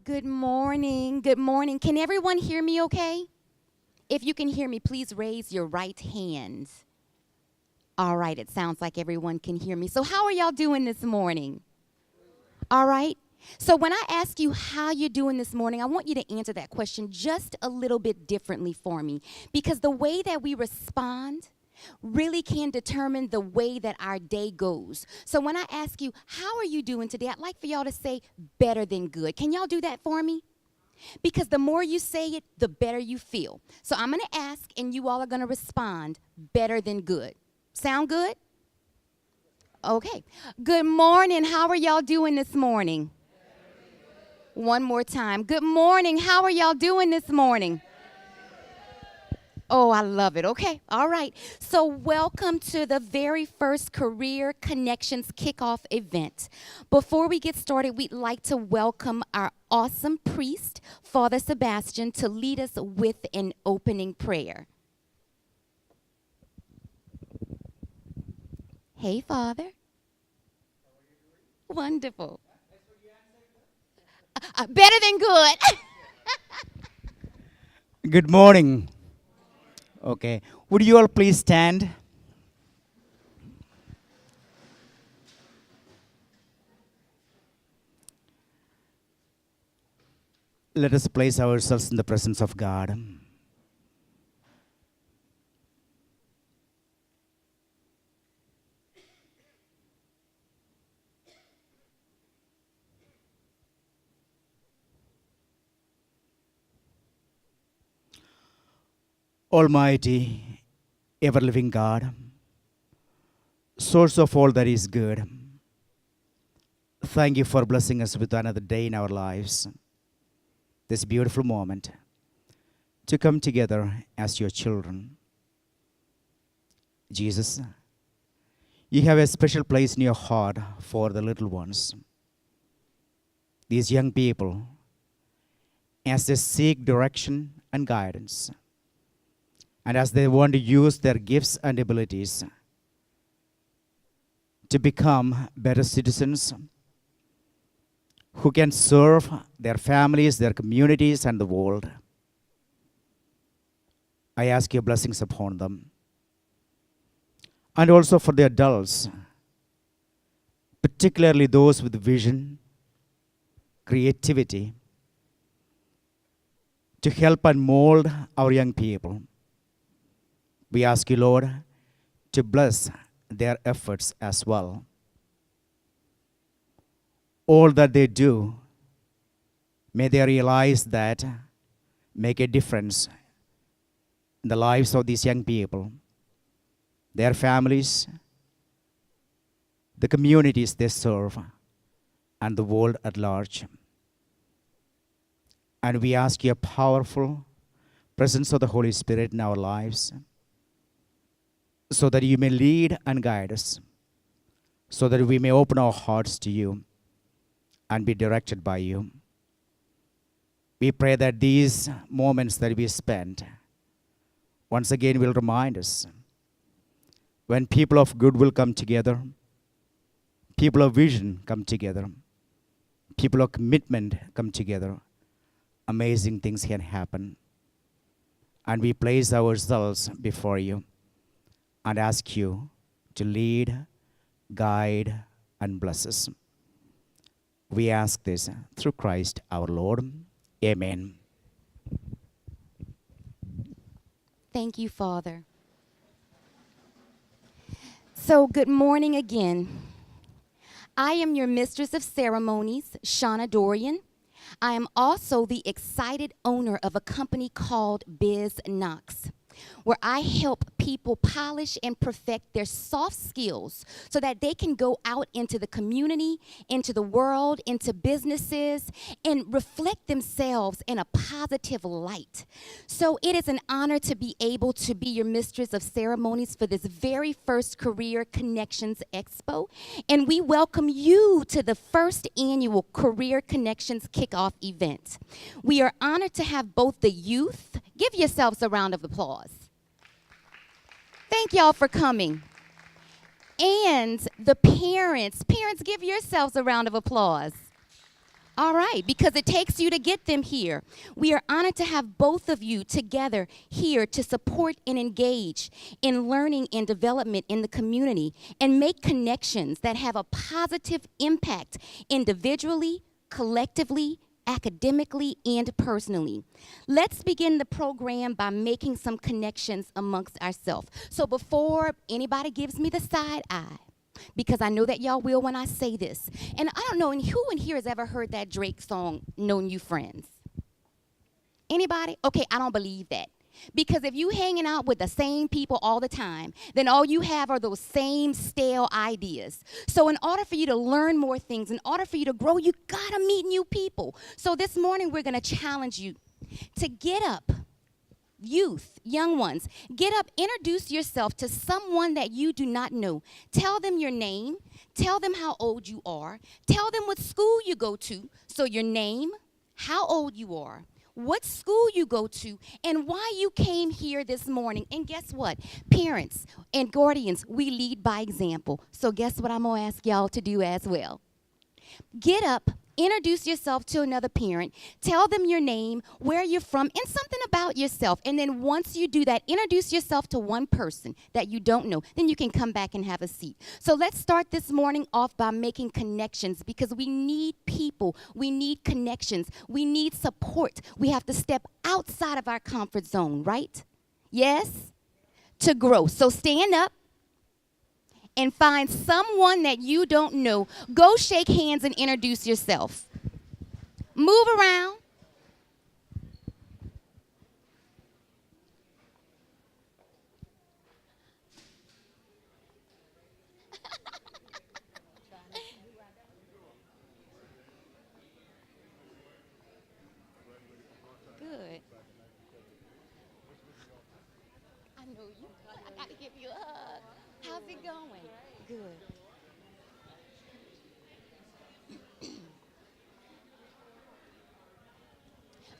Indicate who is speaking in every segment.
Speaker 1: Good morning. Good morning. Can everyone hear me okay? If you can hear me, please raise your right hand. All right, it sounds like everyone can hear me. So how are y'all doing this morning? All right. So when I ask you how you're doing this morning, I want you to answer that question just a little bit differently for me, because the way that we respond really can determine the way that our day goes. So when I ask you, how are you doing today? I'd like for y'all to say better than good. Can y'all do that for me? Because the more you say it, the better you feel. So I'm going to ask, and you all are going to respond better than good. Sound good? Okay. Good morning. How are y'all doing this morning? One more time. Good morning. How are y'all doing this morning? Oh, I love it. Okay. All right. So welcome to the very first Career Connections kickoff event. Before we get started, we'd like to welcome our awesome priest, Father Sebastian, to lead us with an opening prayer. Hey, Father. Wonderful. Better than good.
Speaker 2: Good morning. Okay. Would you all please stand? Let us place ourselves in the presence of God. Almighty, ever-living God, source of all that is good, thank you for blessing us with another day in our lives, this beautiful moment, to come together as your children. Jesus, you have a special place in your heart for the little ones, these young people, as they seek direction and guidance, and as they want to use their gifts and abilities to become better citizens who can serve their families, their communities, and the world. I ask your blessings upon them. And also for the adults, particularly those with vision, creativity, to help and mold our young people. We ask you, Lord, to bless their efforts as well. All that they do, may they realize that make a difference in the lives of these young people, their families, the communities they serve, and the world at large. And we ask your powerful presence of the Holy Spirit in our lives, so that you may lead and guide us, so that we may open our hearts to you and be directed by you. We pray that these moments that we spend once again will remind us when people of good will come together, people of vision come together, people of commitment come together, amazing things can happen. And we place ourselves before you and ask you to lead, guide, and bless us. We ask this through Christ our Lord. Amen.
Speaker 1: Thank you, Father. So good morning again. I am your mistress of ceremonies, Shauna Dorian. I am also the excited owner of a company called Biz Knox, where I help people polish and perfect their soft skills so that they can go out into the community, into the world, into businesses, and reflect themselves in a positive light. So it is an honor to be able to be your mistress of ceremonies for this very first Career Connections Expo. And we welcome you to the first annual Career Connections kickoff event. We are honored to have both the youth, give yourselves a round of applause. Thank y'all for coming. And the parents, give yourselves a round of applause. All right, because it takes you to get them here. We are honored to have both of you together here to support and engage in learning and development in the community and make connections that have a positive impact individually, collectively, academically, and personally. Let's begin the program by making some connections amongst ourselves. So before anybody gives me the side eye, because I know that y'all will when I say this. And I don't know, and who in here has ever heard that Drake song, No New Friends? Anybody? Okay, I don't believe that. Because if you hanging out with the same people all the time, then all you have are those same stale ideas. So in order for you to learn more things, in order for you to grow, you gotta meet new people. So this morning we're gonna challenge you to get up. Youth, young ones, get up, introduce yourself to someone that you do not know. Tell them your name, tell them how old you are, tell them what school you go to. So your name, how old you are, what school you go to, and why you came here this morning. And guess what? Parents and guardians, we lead by example. So guess what I'm gonna ask y'all to do as well? Get up, introduce yourself to another parent, tell them your name, where you're from, and something about yourself. And then once you do that, introduce yourself to one person that you don't know. Then you can come back and have a seat. So let's start this morning off by making connections, because we need people. We need connections. We need support. We have to step outside of our comfort zone, right? Yes? To grow. So stand up and find someone that you don't know. Go shake hands and introduce yourself. Move around. Good. I know you. I got to give you a hug. How's it going? Good.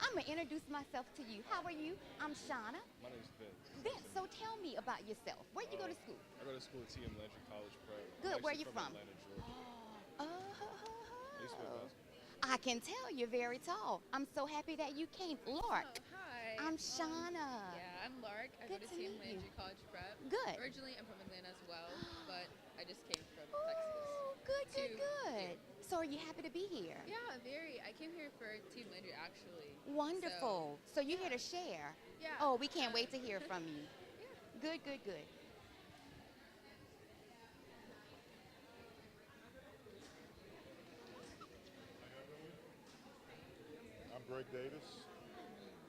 Speaker 1: I'm going to introduce myself to you. How are you? I'm Shauna.
Speaker 3: My name's Vince.
Speaker 1: Vince, so tell me about yourself. Where you go to school?
Speaker 3: I go to school at TM Landry College Prep.
Speaker 1: Good.
Speaker 3: I'm
Speaker 1: Where you
Speaker 3: actually
Speaker 1: from?
Speaker 3: Atlanta, Georgia.
Speaker 1: Oh.
Speaker 3: I used to play basketball.
Speaker 1: I can tell you're very tall. I'm so happy that you came. Lark.
Speaker 4: Oh, hi.
Speaker 1: I'm Shauna.
Speaker 4: Yeah, I'm Lark. I
Speaker 1: Good
Speaker 4: go to
Speaker 1: to
Speaker 4: TM
Speaker 1: meet you.
Speaker 4: Landry College Prep.
Speaker 1: Good.
Speaker 4: Originally, I'm from Atlanta as well, but I just came from Texas.
Speaker 1: Oh, good, good,
Speaker 4: to
Speaker 1: good. So are you happy to be here?
Speaker 4: Yeah, very. I came here for TM Landry actually.
Speaker 1: Wonderful. So you're here to share.
Speaker 4: Yeah.
Speaker 1: Oh, we can't wait to hear from you.
Speaker 4: Yeah.
Speaker 1: Good, good, good.
Speaker 5: I'm Greg Davis.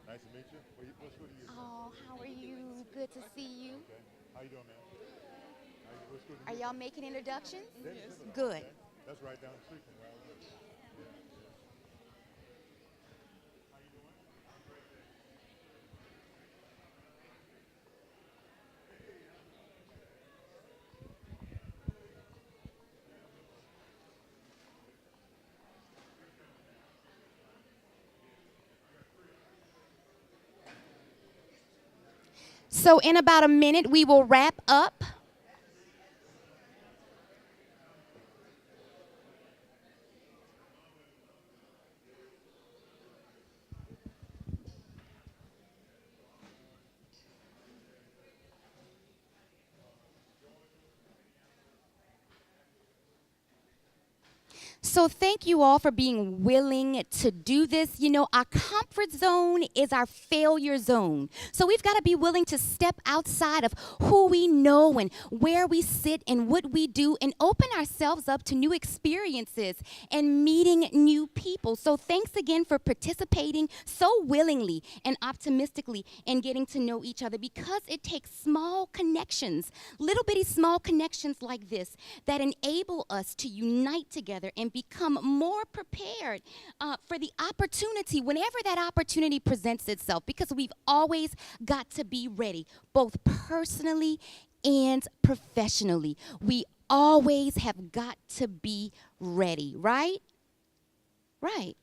Speaker 5: Nice to meet you. What school do you go?
Speaker 1: Oh, how are you? Good to see you.
Speaker 5: Okay. How you doing, man? What school do
Speaker 1: Are
Speaker 5: you
Speaker 1: y'all making introductions?
Speaker 5: go? Yes.
Speaker 1: Good.
Speaker 5: That's right down the street from where I live.
Speaker 1: So in about a minute, we will wrap up. So thank you all for being willing to do this. You know, our comfort zone is our failure zone. So we've got to be willing to step outside of who we know and where we sit and what we do and open ourselves up to new experiences and meeting new people. So thanks again for participating so willingly and optimistically in getting to know each other, because it takes small connections, little bitty small connections like this that enable us to unite together and become more prepared for the opportunity whenever that opportunity presents itself, because we've always got to be ready, both personally and professionally. We always have got to be ready, right? Right.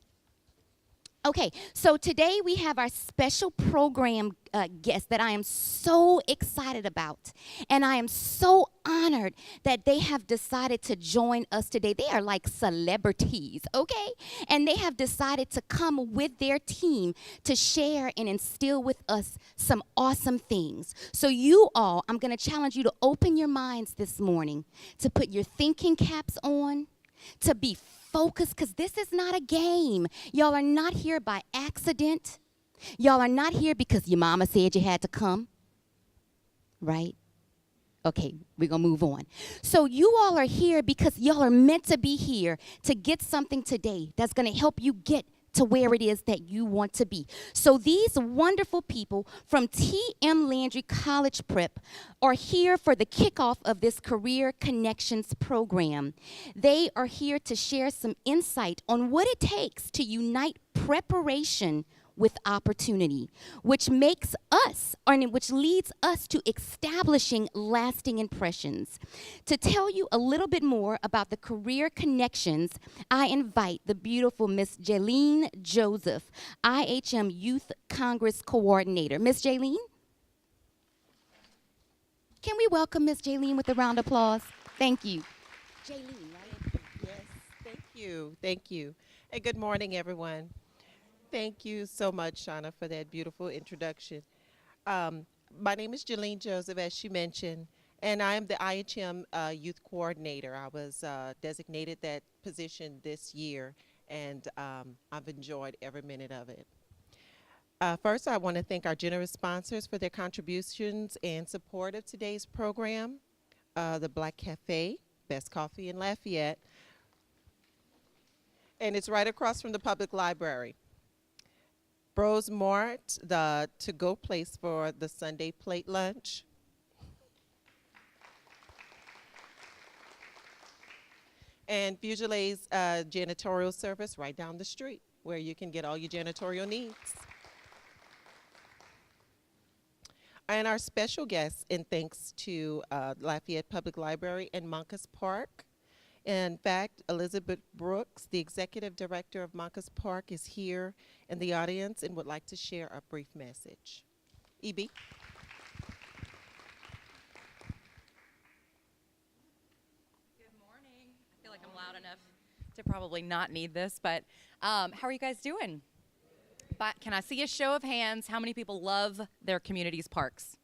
Speaker 1: Okay, so today we have our special program guest that I am so excited about. And I am so honored that they have decided to join us today. They are like celebrities, okay? And they have decided to come with their team to share and instill with us some awesome things. So you all, I'm going to challenge you to open your minds this morning, to put your thinking caps on, to be focused, because this is not a game. Y'all are not here by accident. Y'all are not here because your mama said you had to come, right? Okay, we're going to move on. So you all are here because y'all are meant to be here to get something today that's going to help you get to where it is that you want to be. So these wonderful people from T.M. Landry College Prep are here for the kickoff of this Career Connections program. They are here to share some insight on what it takes to unite preparation with opportunity, which makes us, or which leads us to establishing lasting impressions. To tell you a little bit more about the Career Connections, I invite the beautiful Miss Jaylene Joseph, IHM Youth Congress Coordinator. Miss Jaylene? Can we welcome Miss Jaylene with a round of applause? Thank you. Jaylene, right?
Speaker 6: Yes, thank you. Thank you. And good morning, everyone. Thank you so much, Shauna, for that beautiful introduction. My name is Jalene Joseph, as she mentioned, and I am the IHM Youth Coordinator. I was designated that position this year, and I've enjoyed every minute of it. First, I want to thank our generous sponsors for their contributions and support of today's program. The Black Cafe, best coffee in Lafayette, and it's right across from the public library. Bros Mart, the to-go place for the Sunday plate lunch. And Fugila's janitorial service right down the street, where you can get all your janitorial needs. And our special guests, in thanks to Lafayette Public Library and Moncus Park. In fact, Elizabeth Brooks, the Executive Director of Moncus Park, is here in the audience and would like to share a brief message. EB?
Speaker 7: Good morning. I feel like I'm loud enough to probably not need this, but how are you guys doing? But can I see a show of hands? How many people love their community's parks?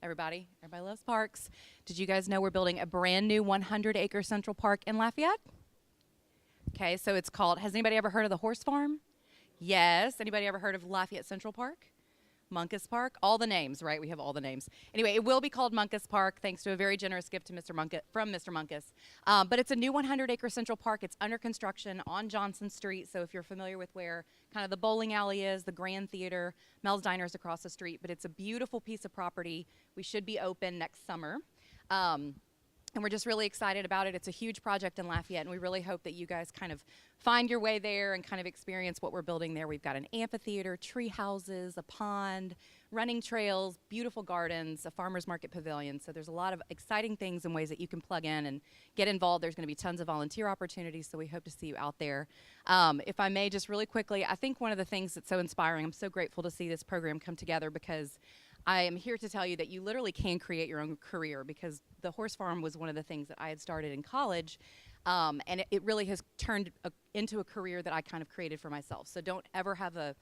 Speaker 7: Everybody? Everybody loves parks. Did you guys know we're building a brand new 100-acre Central Park in Lafayette? Okay, so it's called, has anybody ever heard of the Horse Farm? Yes. Anybody ever heard of Lafayette Central Park? Moncus Park? All the names, right? We have all the names. Anyway, it will be called Moncus Park, thanks to a very generous gift to Mr. Moncus, from Mr. Moncus. But it's a new 100-acre Central Park. It's under construction on Johnson Street, so if you're familiar with where kind of the bowling alley is, the Grand Theater, Mel's Diner is across the street, but it's a beautiful piece of property. We should be open next summer. And we're just really excited about it. It's a huge project in Lafayette, and we really hope that you guys kind of find your way there and kind of experience what we're building there. We've got an amphitheater, tree houses, a pond, running trails, beautiful gardens, a farmer's market pavilion. So there's a lot of exciting things and ways that you can plug in and get involved. There's going to be tons of volunteer opportunities, so we hope to see you out there. If I may, just really quickly, I think one of the things that's so inspiring, I'm so grateful to see this program come together, because I am here to tell you that you literally can create your own career, because the horse farm was one of the things that I had started in college, and it really has turned into a career that I kind of created for myself. So don't ever have a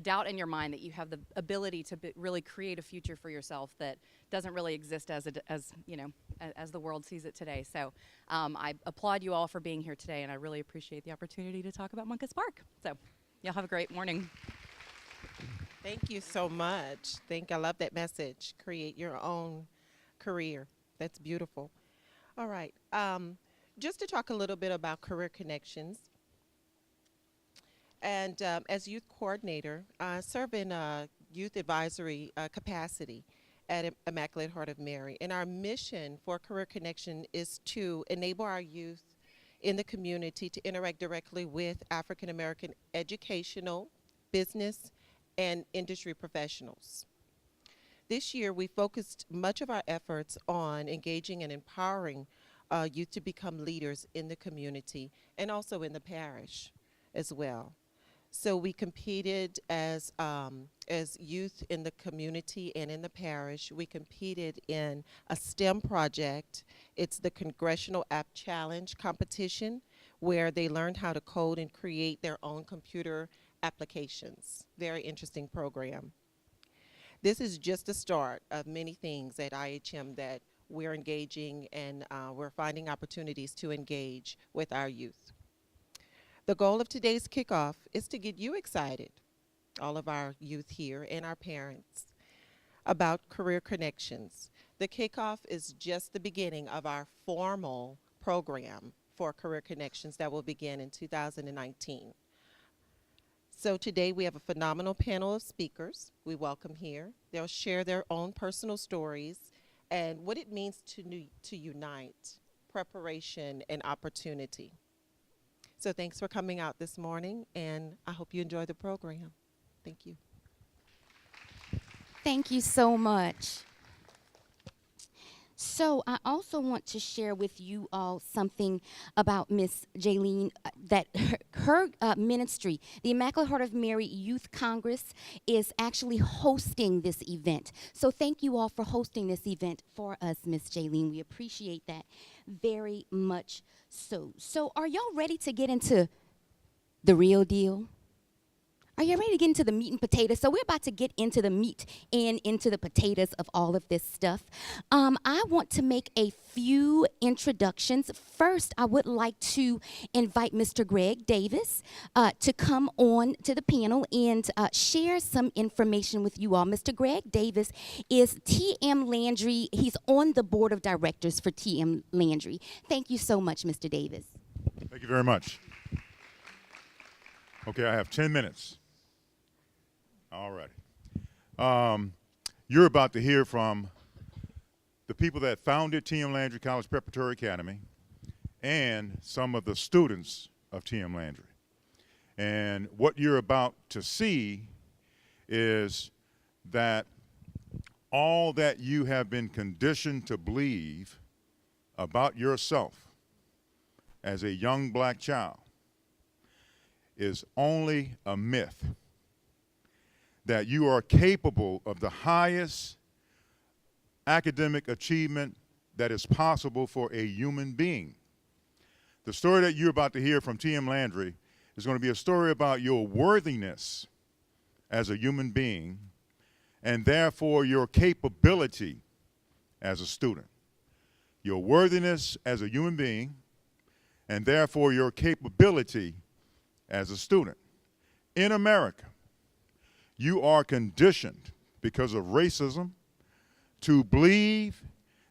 Speaker 7: doubt in your mind that you have the ability to really create a future for yourself that doesn't really exist as the world sees it today. So I applaud you all for being here today, and I really appreciate the opportunity to talk about Moncus Park. So y'all have a great morning.
Speaker 6: Thank you so much. I love that message. Create your own career. That's beautiful. All right. Just to talk a little bit about Career Connections. And as youth coordinator, I serve in a youth advisory capacity at Immaculate Heart of Mary. And our mission for Career Connection is to enable our youth in the community to interact directly with African American educational, business, and industry professionals. This year, we focused much of our efforts on engaging and empowering youth to become leaders in the community and also in the parish as well. So we competed as youth in the community and in the parish. We competed in a STEM project. It's the Congressional App Challenge competition, where they learned how to code and create their own computer applications. Very interesting program. This is just the start of many things at IHM that we're engaging, and we're finding opportunities to engage with our youth. The goal of today's kickoff is to get you excited, all of our youth here and our parents, about Career Connections. The kickoff is just the beginning of our formal program for Career Connections that will begin in 2019. So today we have a phenomenal panel of speakers we welcome here. They'll share their own personal stories and what it means to unite, preparation, and opportunity. So thanks for coming out this morning, and I hope you enjoy the program. Thank you.
Speaker 1: Thank you so much. So I also want to share with you all something about Miss Jaylene, that her ministry, the Immaculate Heart of Mary Youth Congress, is actually hosting this event. So thank you all for hosting this event for us, Miss Jaylene. We appreciate that very much so. So are y'all ready to get into the real deal? Are you ready to get into the meat and potatoes? So we're about to get into the meat and into the potatoes of all of this stuff. I want to make a few introductions. First, I would like to invite Mr. Greg Davis to come on to the panel and share some information with you all. Mr. Greg Davis is TM Landry. He's on the board of directors for TM Landry. Thank you so much, Mr. Davis.
Speaker 5: Thank you very much. Okay, I have 10 minutes. All righty. You're about to hear from the people that founded TM Landry College Preparatory Academy and some of the students of TM Landry. And what you're about to see is that all that you have been conditioned to believe about yourself as a young black child is only a myth. That you are capable of the highest academic achievement that is possible for a human being. The story that you're about to hear from TM Landry is going to be a story about your worthiness as a human being and therefore your capability as a student. Your worthiness as a human being and therefore your capability as a student. In America, you are conditioned because of racism to believe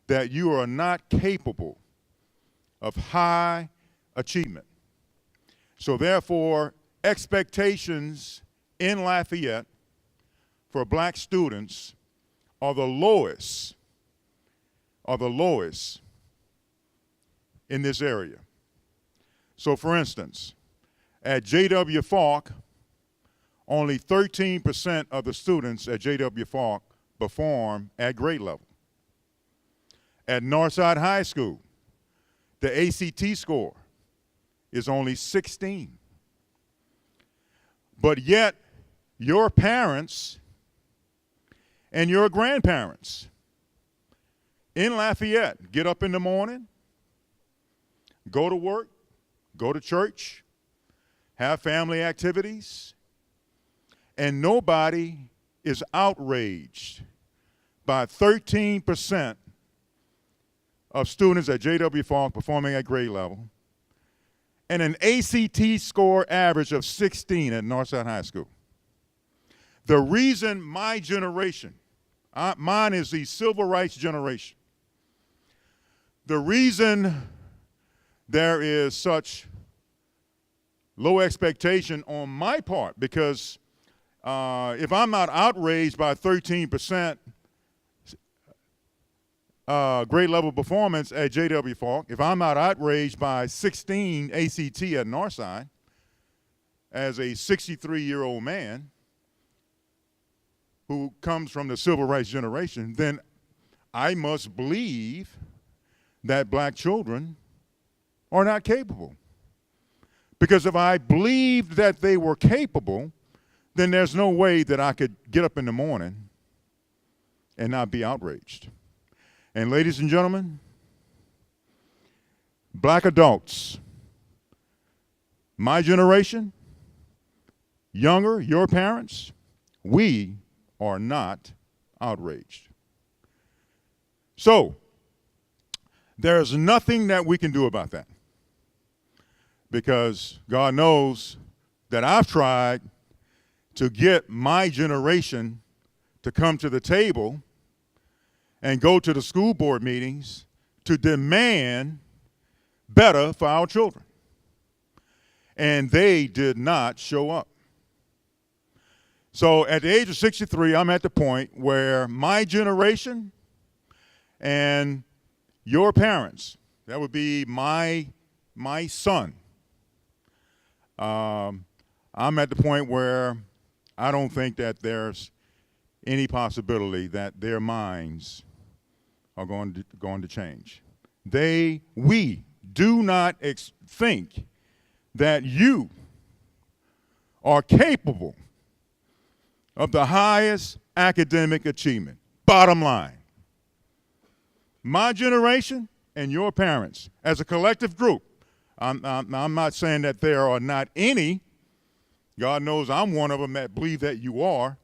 Speaker 5: that you are not capable of high achievement. So therefore, expectations in Lafayette for black students are the lowest in this area. So for instance, at J.W. Falk, only 13% of the students at J.W. Falk perform at grade level. At Northside High School, the ACT score is only 16. But yet, your parents and your grandparents in Lafayette get up in the morning, go to work, go to church, have family activities, and nobody is outraged by 13% of students at J.W. Falk performing at grade level and an ACT score average of 16 at Northside High School. The reason my generation, mine is the civil rights generation, the reason there is such low expectation on my part, because if I'm not outraged by 13% grade level performance at J.W. Falk, if I'm not outraged by 16 ACT at Northside, as a 63-year-old man who comes from the civil rights generation, then I must believe that black children are not capable. Because if I believed that they were capable, then there's no way that I could get up in the morning and not be outraged. And ladies and gentlemen, black adults, my generation, younger, your parents, we are not outraged. So, there's nothing that we can do about that. Because God knows that I've tried to get my generation to come to the table and go to the school board meetings to demand better for our children. And they did not show up. So at the age of 63, I'm at the point where my generation and your parents, that would be my son, I'm at the point where I don't think that there's any possibility that their minds are going to change. We do not think that you are capable of the highest academic achievement. Bottom line. My generation and your parents, as a collective group, I'm not saying that there are not any. God knows I'm one of them that believe that you are.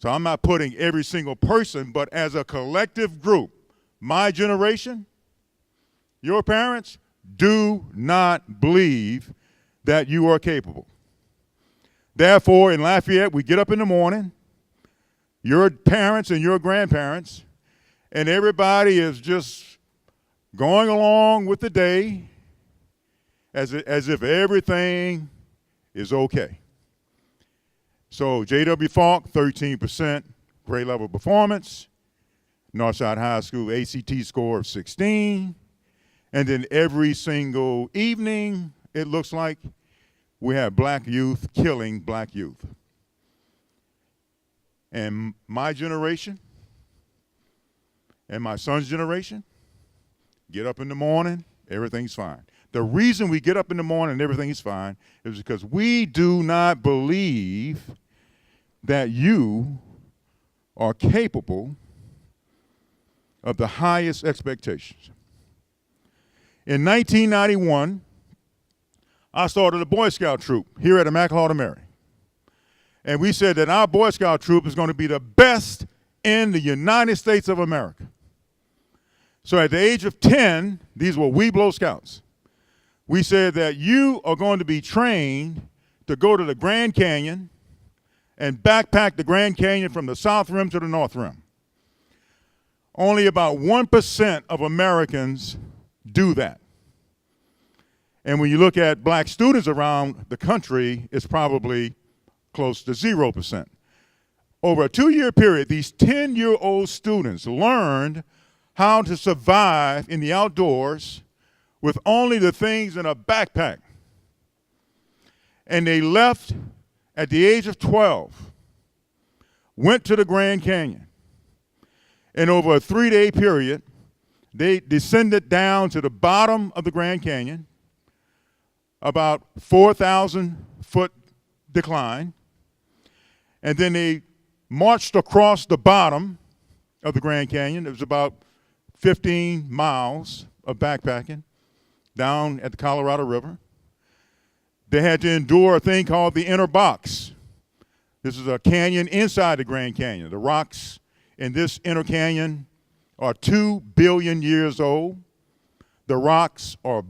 Speaker 5: So I'm not putting every single person, but as a collective group, my generation, your parents, do not believe that you are capable. Therefore, in Lafayette, we get up in the morning, your parents and your grandparents, and everybody is just going along with the day as if everything is okay. So J.W. Falk, 13% grade level performance. Northside High School ACT score of 16. And then every single evening, it looks like we have black youth killing black youth. And my generation and my son's generation get up in the morning, everything's fine. The reason we get up in the morning and everything is fine is because we do not believe that you are capable of the highest expectations. In 1991, I started a Boy Scout troop here at Immaculata Mary. And we said that our Boy Scout troop is going to be the best in the United States of America. So at the age of 10, these were Weeblo Scouts. We said that you are going to be trained to go to the Grand Canyon and backpack the Grand Canyon from the South Rim to the North Rim. Only about 1% of Americans do that. And when you look at black students around the country, it's probably close to 0%. Over a 2-year period, these 10-year-old students learned how to survive in the outdoors with only the things in a backpack. And they left at the age of 12, went to the Grand Canyon, and over a 3-day period, they descended down to the bottom of the Grand Canyon, about 4,000-foot decline, and then they marched across the bottom of the Grand Canyon. It was about 15 miles of backpacking down at the Colorado River. They had to endure a thing called the inner box. This is a canyon inside the Grand Canyon. The rocks in this inner canyon are 2 billion years old. The rocks are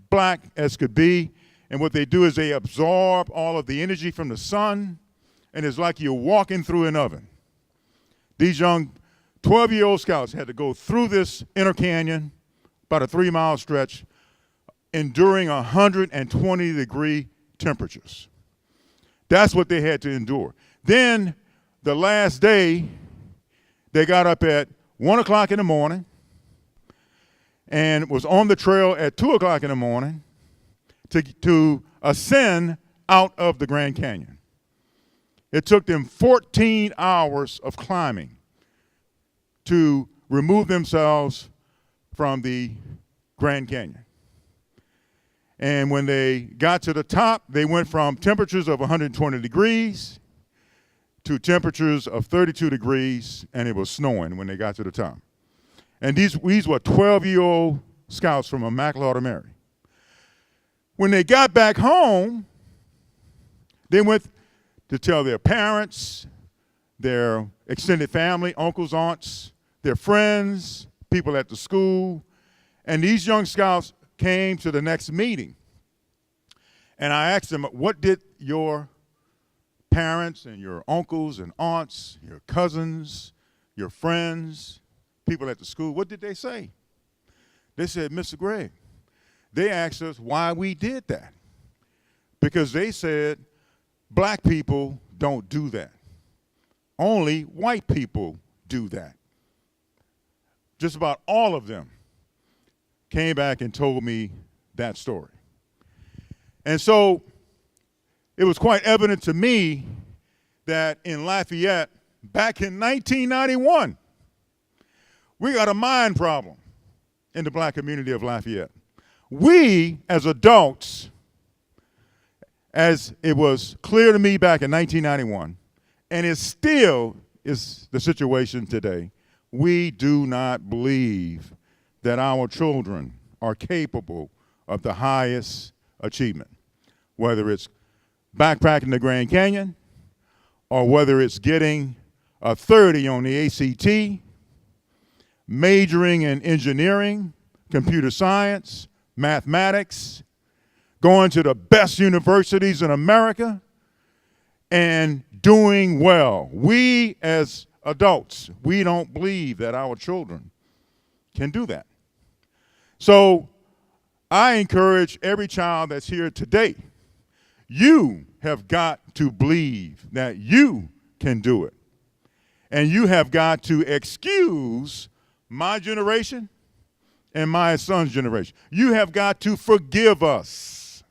Speaker 5: black as could be, and what they do is they absorb all of the energy from the sun, and it's like you're walking through an oven. These young 12-year-old scouts had to go through this inner canyon, about a 3-mile stretch, enduring 120-degree temperatures. That's what they had to endure. Then the last day, they got up at 1 o'clock in the morning and was on the trail at 2 o'clock in the morning to ascend out of the Grand Canyon. It took them 14 hours of climbing to remove themselves from the Grand Canyon. And when they got to the top, they went from temperatures of 120 degrees to temperatures of 32 degrees, and it was snowing when they got to the top. And these were 12-year-old scouts from Immaculate Heart of Mary. When they got back home, they went to tell their parents, their extended family, uncles, aunts, their friends, people at the school, and these young scouts came to the next meeting. And I asked them, what did your parents and your uncles and aunts, your cousins, your friends, people at the school, what did they say? They said, Mr. Gregg, they asked us why we did that. Because they said, black people don't do that. Only white people do that. Just about all of them came back and told me that story. And so it was quite evident to me that in Lafayette, back in 1991, we got a mind problem in the black community of Lafayette. We, as adults, as it was clear to me back in 1991, and it still is the situation today, we do not believe that our children are capable of the highest achievement, whether it's backpacking the Grand Canyon or whether it's getting a 30 on the ACT, majoring in engineering, computer science, mathematics, going to the best universities in America, and doing well. We as adults, we don't believe that our children can do that. So I encourage every child that's here today, you have got to believe that you can do it. And you have got to excuse my generation and my son's generation. You have got to forgive us,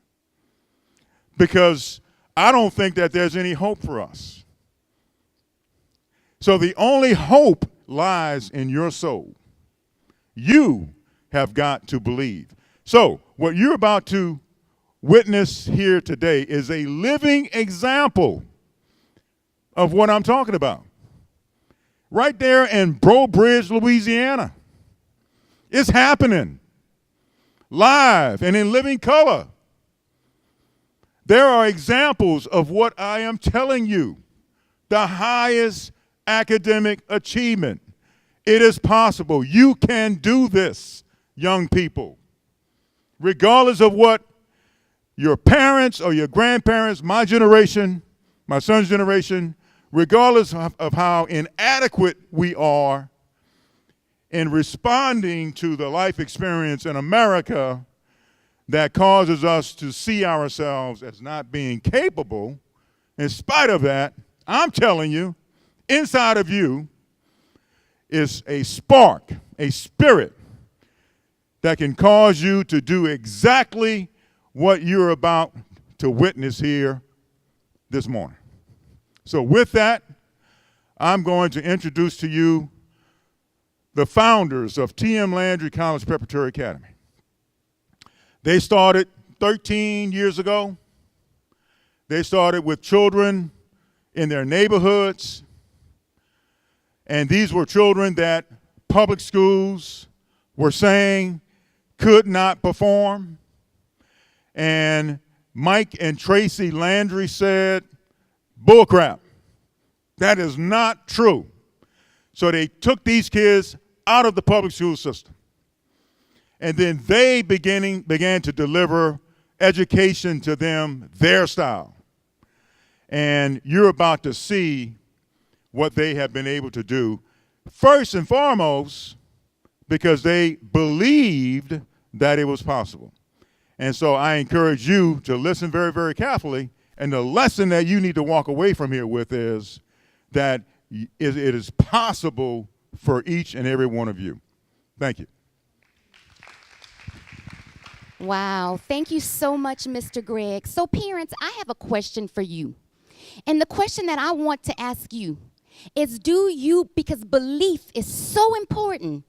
Speaker 5: because I don't think that there's any hope for us. So the only hope lies in your soul. You have got to believe. So what you're about to witness here today is a living example of what I'm talking about. Right there in Breaux Bridge, Louisiana. It's happening live and in living color. There are examples of what I am telling you, the highest academic achievement. It is possible. You can do this, young people. Regardless of what your parents or your grandparents, my generation, my son's generation, regardless of how inadequate we are in responding to the life experience in America that causes us to see ourselves as not being capable, in spite of that, I'm telling you, inside of you is a spark, a spirit that can cause you to do exactly what you're about to witness here this morning. So with that, I'm going to introduce to you the founders of T.M. Landry College Preparatory Academy. They started 13 years ago. They started with children in their neighborhoods. And these were children that public schools were saying could not perform. And Mike and Tracy Landry said, bullcrap. That is not true. So they took these kids out of the public school system. And then they began to deliver education to them their style. And you're about to see what they have been able to do, first and foremost, because they believed that it was possible. And so I encourage you to listen very, very carefully. And the lesson that you need to walk away from here with is that it is possible for each and every one of you. Thank you.
Speaker 1: Wow. Thank you so much, Mr. Gregg. So parents, I have a question for you. And the question that I want to ask you is, because belief is so important,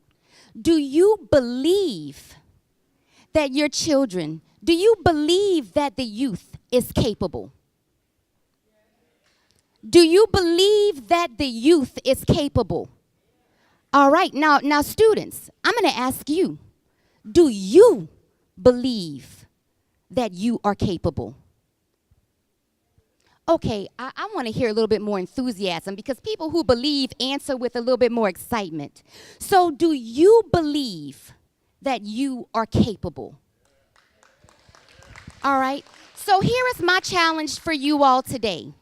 Speaker 1: do you believe that your children Do you believe that the youth is capable? Do you believe that the youth is capable? All right, now students, I'm going to ask you, do you believe that you are capable? Okay, I want to hear a little bit more enthusiasm because people who believe answer with a little bit more excitement. So do you believe that you are capable? All right, so here is my challenge for you all today.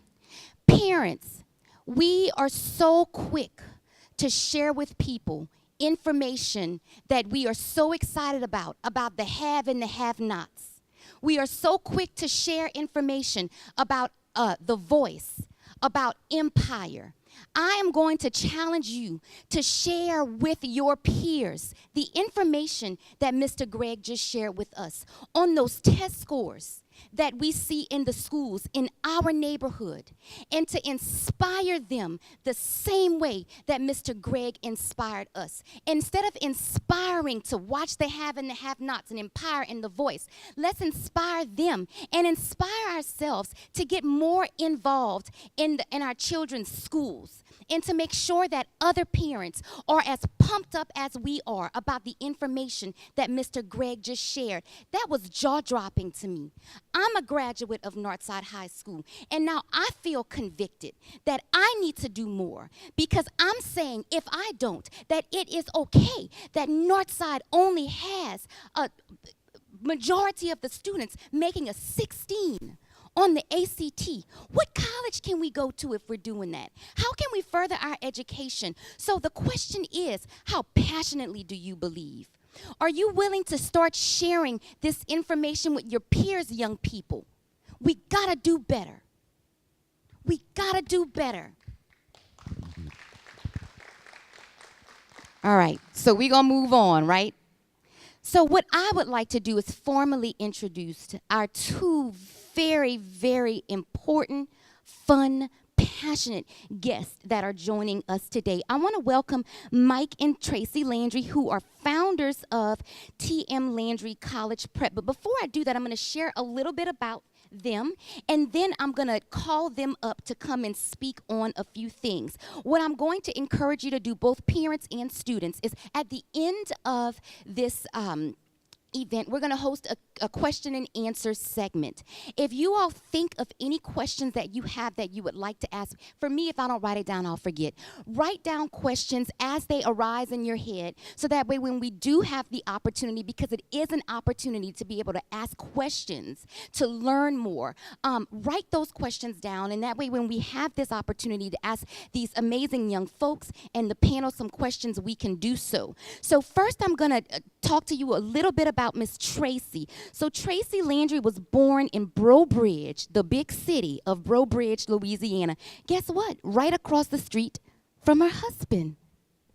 Speaker 1: Parents, we are so quick to share with people information that we are so excited about the have and the have-nots. We are so quick to share information about The Voice, about Empire. I am going to challenge you to share with your peers the information that Mr. Greg just shared with us on those test scores that we see in the schools in our neighborhood, and to inspire them the same way that Mr. Greg inspired us. Instead of inspiring to watch the have and the have-nots and Empire and The Voice, let's inspire them and inspire ourselves to get more involved in our children's schools, and to make sure that other parents are as pumped up as we are about the information that Mr. Greg just shared. That was jaw-dropping to me. I'm a graduate of Northside High School, and now I feel convicted that I need to do more, because I'm saying if I don't, that it is okay that Northside only has a majority of the students making a 16 on the ACT. What college can we go to if we're doing that? How can we further our education? So the question is, how passionately do you believe? Are you willing to start sharing this information with your peers, young people? We gotta do better. We gotta do better. All right, so we're gonna move on, right? So what I would like to do is formally introduce our two very, very important, fun, passionate guests that are joining us today. I want to welcome Mike and Tracy Landry, who are founders of TM Landry College Prep. But before I do that, I'm going to share a little bit about them, and then I'm going to call them up to come and speak on a few things. What I'm going to encourage you to do, both parents and students, is at the end of this event, we're going to host a question and answer segment. If you all think of any questions that you have that you would like to ask, for me, if I don't write it down, I'll forget. Write down questions as they arise in your head, so that way when we do have the opportunity, because it is an opportunity to be able to ask questions, to learn more, write those questions down, and that way when we have this opportunity to ask these amazing young folks and the panel some questions, we can do so. So first, I'm going to talk to you a little bit about Miss Tracy. So Tracy Landry was born in Breaux Bridge, the big city of Breaux Bridge, Louisiana. Guess what? Right across the street from her husband.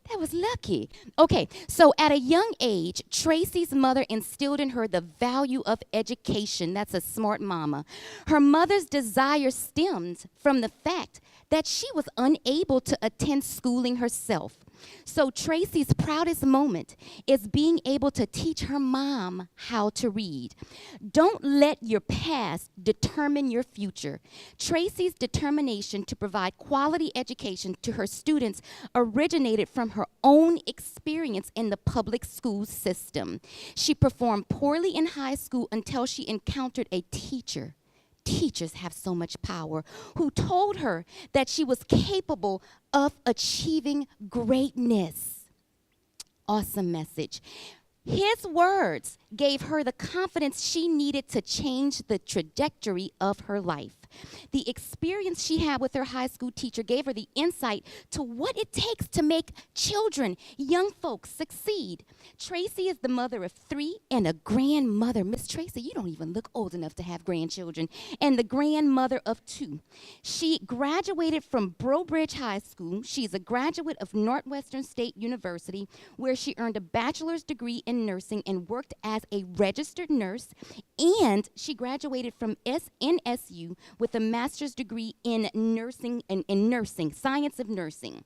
Speaker 1: That was lucky. Okay, so at a young age, Tracy's mother instilled in her the value of education. That's a smart mama. Her mother's desire stemmed from the fact that she was unable to attend schooling herself. So Tracy's proudest moment is being able to teach her mom how to read. Don't let your past determine your future. Tracy's determination to provide quality education to her students originated from her own experience in the public school system. She performed poorly in high school until she encountered a teacher. Teachers have so much power, who told her that she was capable of achieving greatness. Awesome message. His words gave her the confidence she needed to change the trajectory of her life. The experience she had with her high school teacher gave her the insight to what it takes to make children, young folks, succeed. Tracy is the mother of 3 and a grandmother. Miss Tracy, you don't even look old enough to have grandchildren. And the grandmother of 2. She graduated from Breaux Bridge High School. She's a graduate of Northwestern State University, where she earned a bachelor's degree in nursing and worked as a registered nurse. And she graduated from NSU with a master's degree in nursing, science of nursing.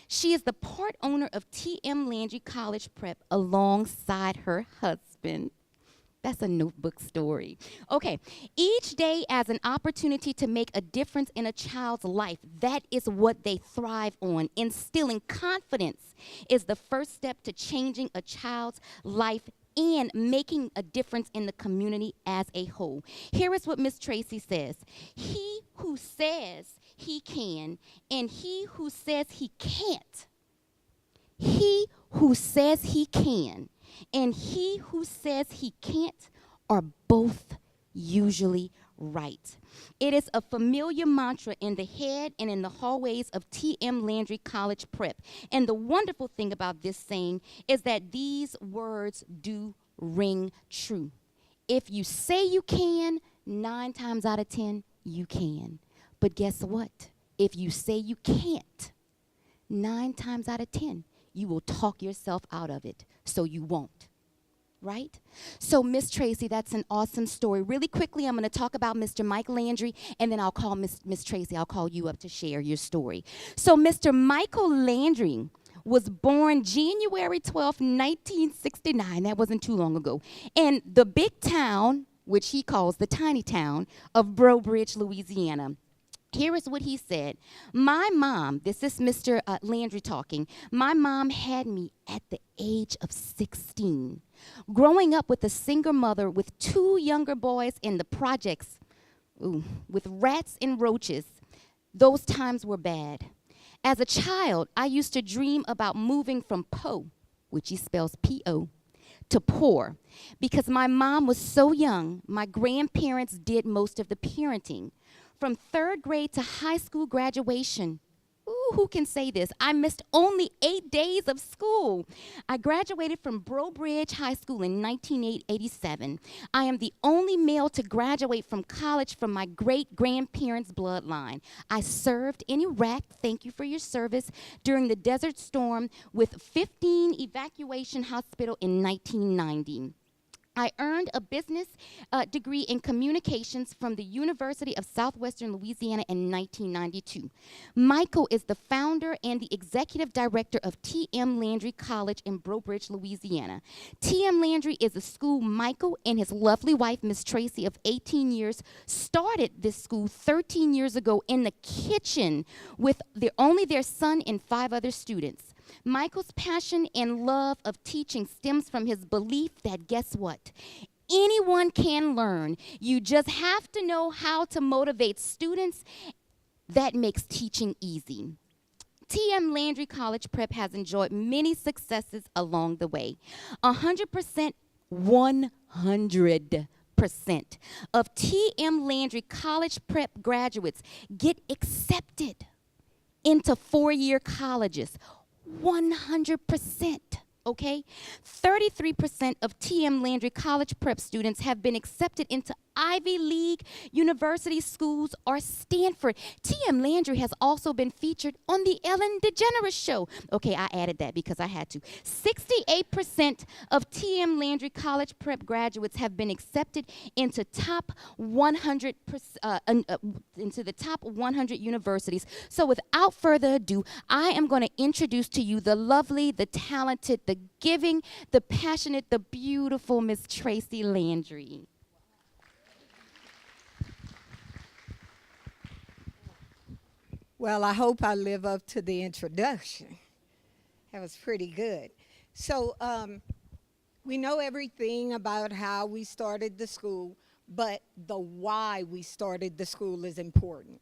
Speaker 1: She is the part owner of TM Landry College Prep alongside her husband. That's a notebook story. Okay, each day as an opportunity to make a difference in a child's life. That is what they thrive on. Instilling confidence is the first step to changing a child's life and making a difference in the community as a whole. Here is what Miss Tracy says. He who says he can and he who says he can't, he who says he can and he who says he can't are both usually right. It is a familiar mantra in the head and in the hallways of T.M. Landry College Prep. And the wonderful thing about this saying is that these words do ring true. If you say you can, 9 times out of 10, you can. But guess what? If you say you can't, 9 times out of 10, you will talk yourself out of it, so you won't. Right? So, Miss Tracy, that's an awesome story. Really quickly, I'm going to talk about Mr. Mike Landry, and then I'll call Miss Tracy. I'll call you up to share your story. So, Mr. Michael Landry was born January 12, 1969. That wasn't too long ago. In the big town, which he calls the tiny town, of Breaux Bridge, Louisiana. Here is what he said. My mom, this is Mr. Landry talking, my mom had me at the age of 16. Growing up with a single mother with 2 younger boys in the projects, with rats and roaches, those times were bad. As a child, I used to dream about moving from Po, which he spells P-O, to poor. Because my mom was so young, my grandparents did most of the parenting. From 3rd grade to high school graduation, who can say this? I missed only 8 days of school. I graduated from Breaux Bridge High School in 1987. I am the only male to graduate from college from my great-grandparents' bloodline. I served in Iraq, thank you for your service, during the Desert Storm with 15 Evacuation Hospital in 1990. I earned a business degree in communications from the University of Southwestern Louisiana in 1992. Michael is the founder and the executive director of T.M. Landry College in Breaux Bridge, Louisiana. T.M. Landry is a school Michael and his lovely wife, Miss Tracy, of 18 years, started this school 13 years ago in the kitchen with only their son and 5 other students. Michael's passion and love of teaching stems from his belief that, guess what? Anyone can learn. You just have to know how to motivate students. That makes teaching easy. T.M. Landry College Prep has enjoyed many successes along the way. 100% of T.M. Landry College Prep graduates get accepted into 4-year colleges. 100%, okay? 33% of T.M. Landry College Prep students have been accepted into Ivy League university schools or Stanford. T.M. Landry has also been featured on the Ellen DeGeneres Show. Okay, I added that because I had to. 68% of T.M. Landry College Prep graduates have been accepted into top 100 into the top 100 universities. So without further ado, I am going to introduce to you the lovely, the talented, the giving, the passionate, the beautiful Miss Tracy Landry.
Speaker 8: Well, I hope I live up to the introduction. That was pretty good. So we know everything about how we started the school, but the why we started the school is important.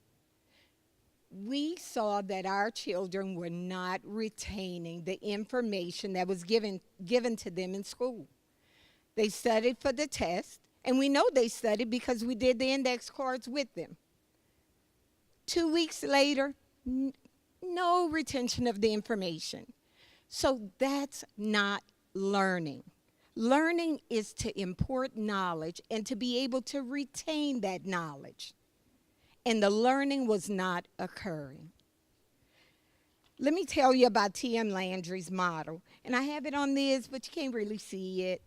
Speaker 8: We saw that our children were not retaining the information that was given to them in school. They studied for the test, and we know they studied because we did the index cards with them. 2 weeks later, no retention of the information. So that's not learning. Learning is to impart knowledge and to be able to retain that knowledge. And the learning was not occurring. Let me tell you about T.M. Landry's model. And I have it on this, but you can't really see it.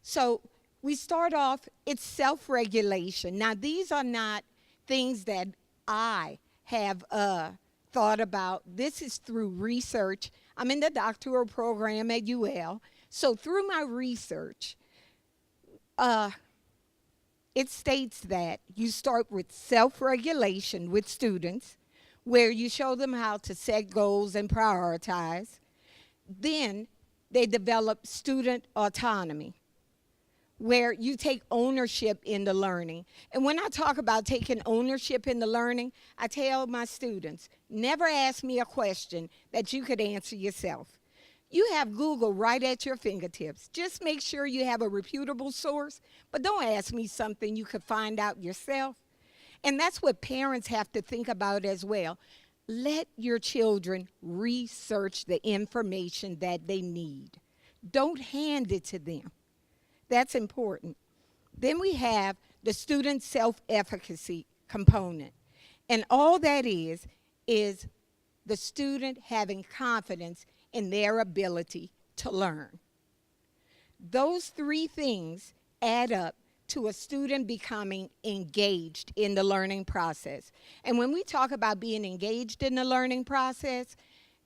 Speaker 8: So we start off, it's self-regulation. Now, these are not things that I have thought about. This is through research. I'm in the doctoral program at UL. So through my research, it states that you start with self-regulation with students, where you show them how to set goals and prioritize. Then they develop student autonomy, where you take ownership in the learning. And when I talk about taking ownership in the learning, I tell my students, never ask me a question that you could answer yourself. You have Google right at your fingertips. Just make sure you have a reputable source, but don't ask me something you could find out yourself. And that's what parents have to think about as well. Let your children research the information that they need. Don't hand it to them. That's important. Then we have the student self-efficacy component. And all that is the student having confidence in their ability to learn. Those three things add up to a student becoming engaged in the learning process. And when we talk about being engaged in the learning process,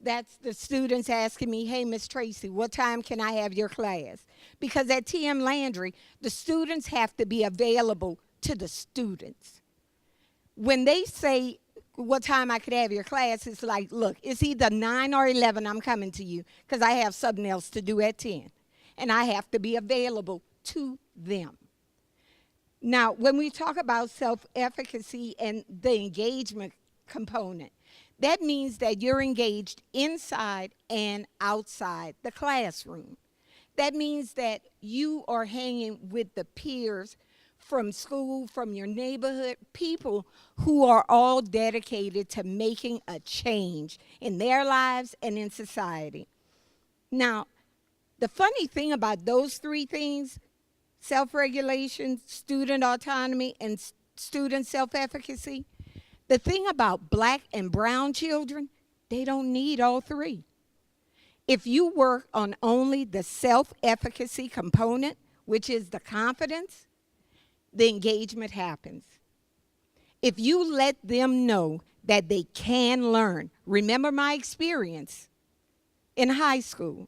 Speaker 8: that's the students asking me, hey, Miss Tracy, what time can I have your class? Because at TM Landry, the students have to be available to the students. When they say what time I could have your class, it's like, look, it's either 9 or 11, I'm coming to you, because I have something else to do at 10. And I have to be available to them. Now, when we talk about self-efficacy and the engagement component, that means that you're engaged inside and outside the classroom. That means that you are hanging with the peers from school, from your neighborhood, people who are all dedicated to making a change in their lives and in society. Now, the funny thing about those three things, self-regulation, student autonomy, and student self-efficacy, the thing about black and brown children, they don't need all three. If you work on only the self-efficacy component, which is the confidence, the engagement happens. If you let them know that they can learn, remember my experience in high school,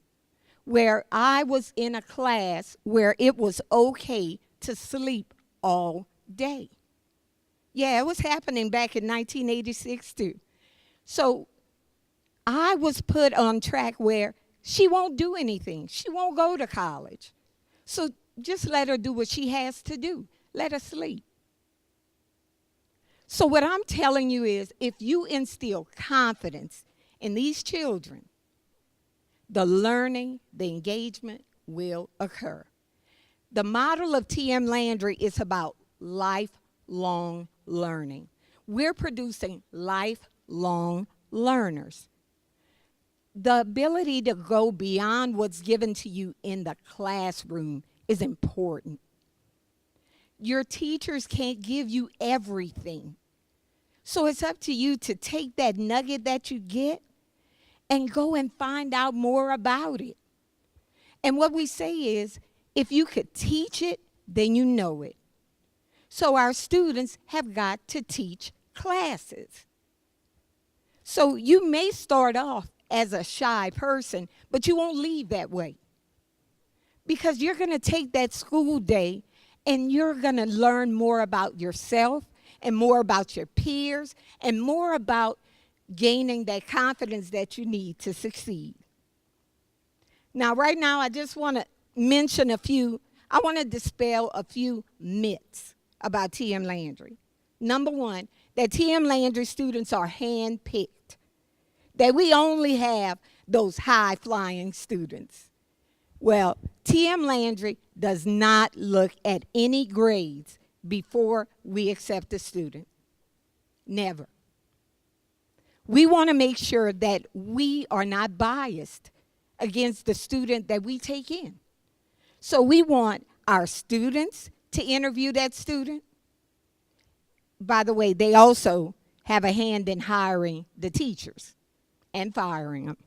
Speaker 8: where I was in a class where it was okay to sleep all day. Yeah, it was happening back in 1986 too. So I was put on track where she won't do anything. She won't go to college. So just let her do what she has to do. Let her sleep. So what I'm telling you is, if you instill confidence in these children, the learning, the engagement will occur. The model of TM Landry is about lifelong learning. We're producing lifelong learners. The ability to go beyond what's given to you in the classroom is important. Your teachers can't give you everything. So it's up to you to take that nugget that you get and go and find out more about it. And what we say is, if you could teach it, then you know it. So our students have got to teach classes. So you may start off as a shy person, but you won't leave that way. Because you're going to take that school day and you're going to learn more about yourself and more about your peers and more about gaining that confidence that you need to succeed. Now, right now, I just want to mention I want to dispel a few myths about TM Landry. Number one, that TM Landry students are hand-picked, that we only have those high-flying students. Well, TM Landry does not look at any grades before we accept a student. Never. We want to make sure that we are not biased against the student that we take in. So we want our students to interview that student. By the way, they also have a hand in hiring the teachers and firing them.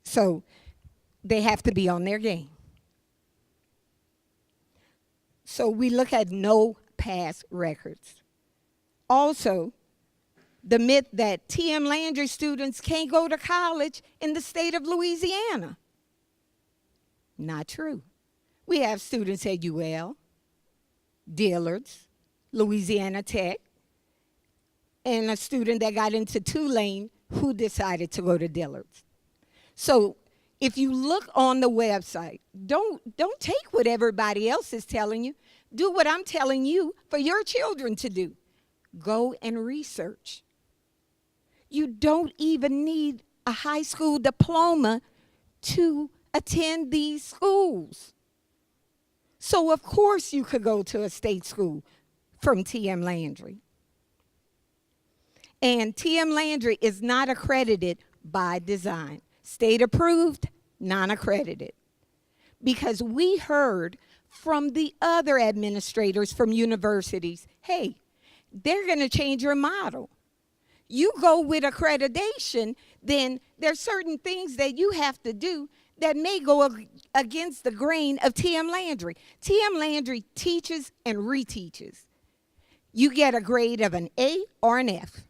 Speaker 8: So they have to be on their game. So we look at no past records. Also, the myth that TM Landry students can't go to college in the state of Louisiana. Not true. We have students at UL, Dillard's, Louisiana Tech, and a student that got into Tulane who decided to go to Dillard's. So if you look on the website, don't take what everybody else is telling you. Do what I'm telling you for your children to do. Go and research. You don't even need a high school diploma to attend these schools. So of course you could go to a state school from T.M. Landry. And T.M. Landry is not accredited by design. State approved, non-accredited. Because we heard from the other administrators from universities, hey, they're going to change your model. You go with accreditation, then there's certain things that you have to do that may go against the grain of T.M. Landry. T.M. Landry teaches and reteaches. You get a grade of an A or an F.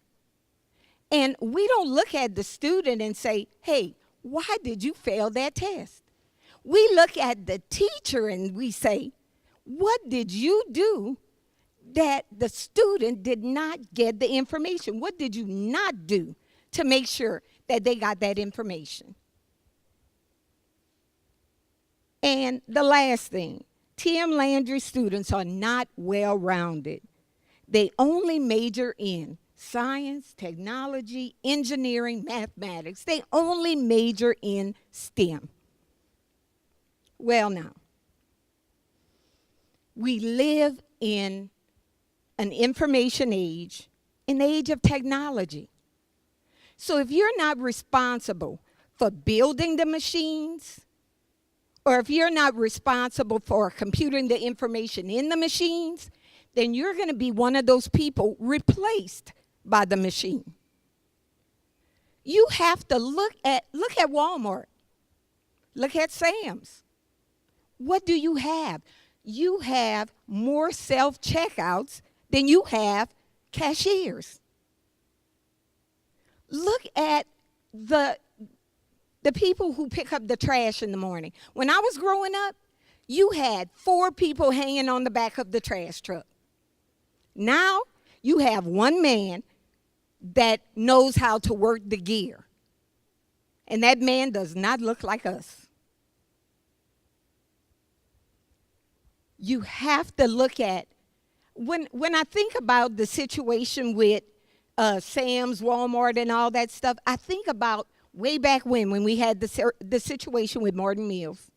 Speaker 8: And we don't look at the student and say, hey, why did you fail that test? We look at the teacher and we say, what did you do that the student did not get the information? What did you not do to make sure that they got that information? And the last thing, T.M. Landry students are not well-rounded. They only major in science, technology, engineering, mathematics. They only major in STEM. Well, now, we live in an information age, an age of technology. So if you're not responsible for building the machines, or if you're not responsible for computing the information in the machines, then you're going to be one of those people replaced by the machine. You have to look at Walmart. Look at Sam's. What do you have? You have more self-checkouts than you have cashiers. Look at the people who pick up the trash in the morning. When I was growing up, you had 4 people hanging on the back of the trash truck. Now, you have one man that knows how to work the gear. And that man does not look like us. You have to look at, when I think about the situation with Sam's, Walmart, and all that stuff, I think about way back when we had the situation with Martin Mills.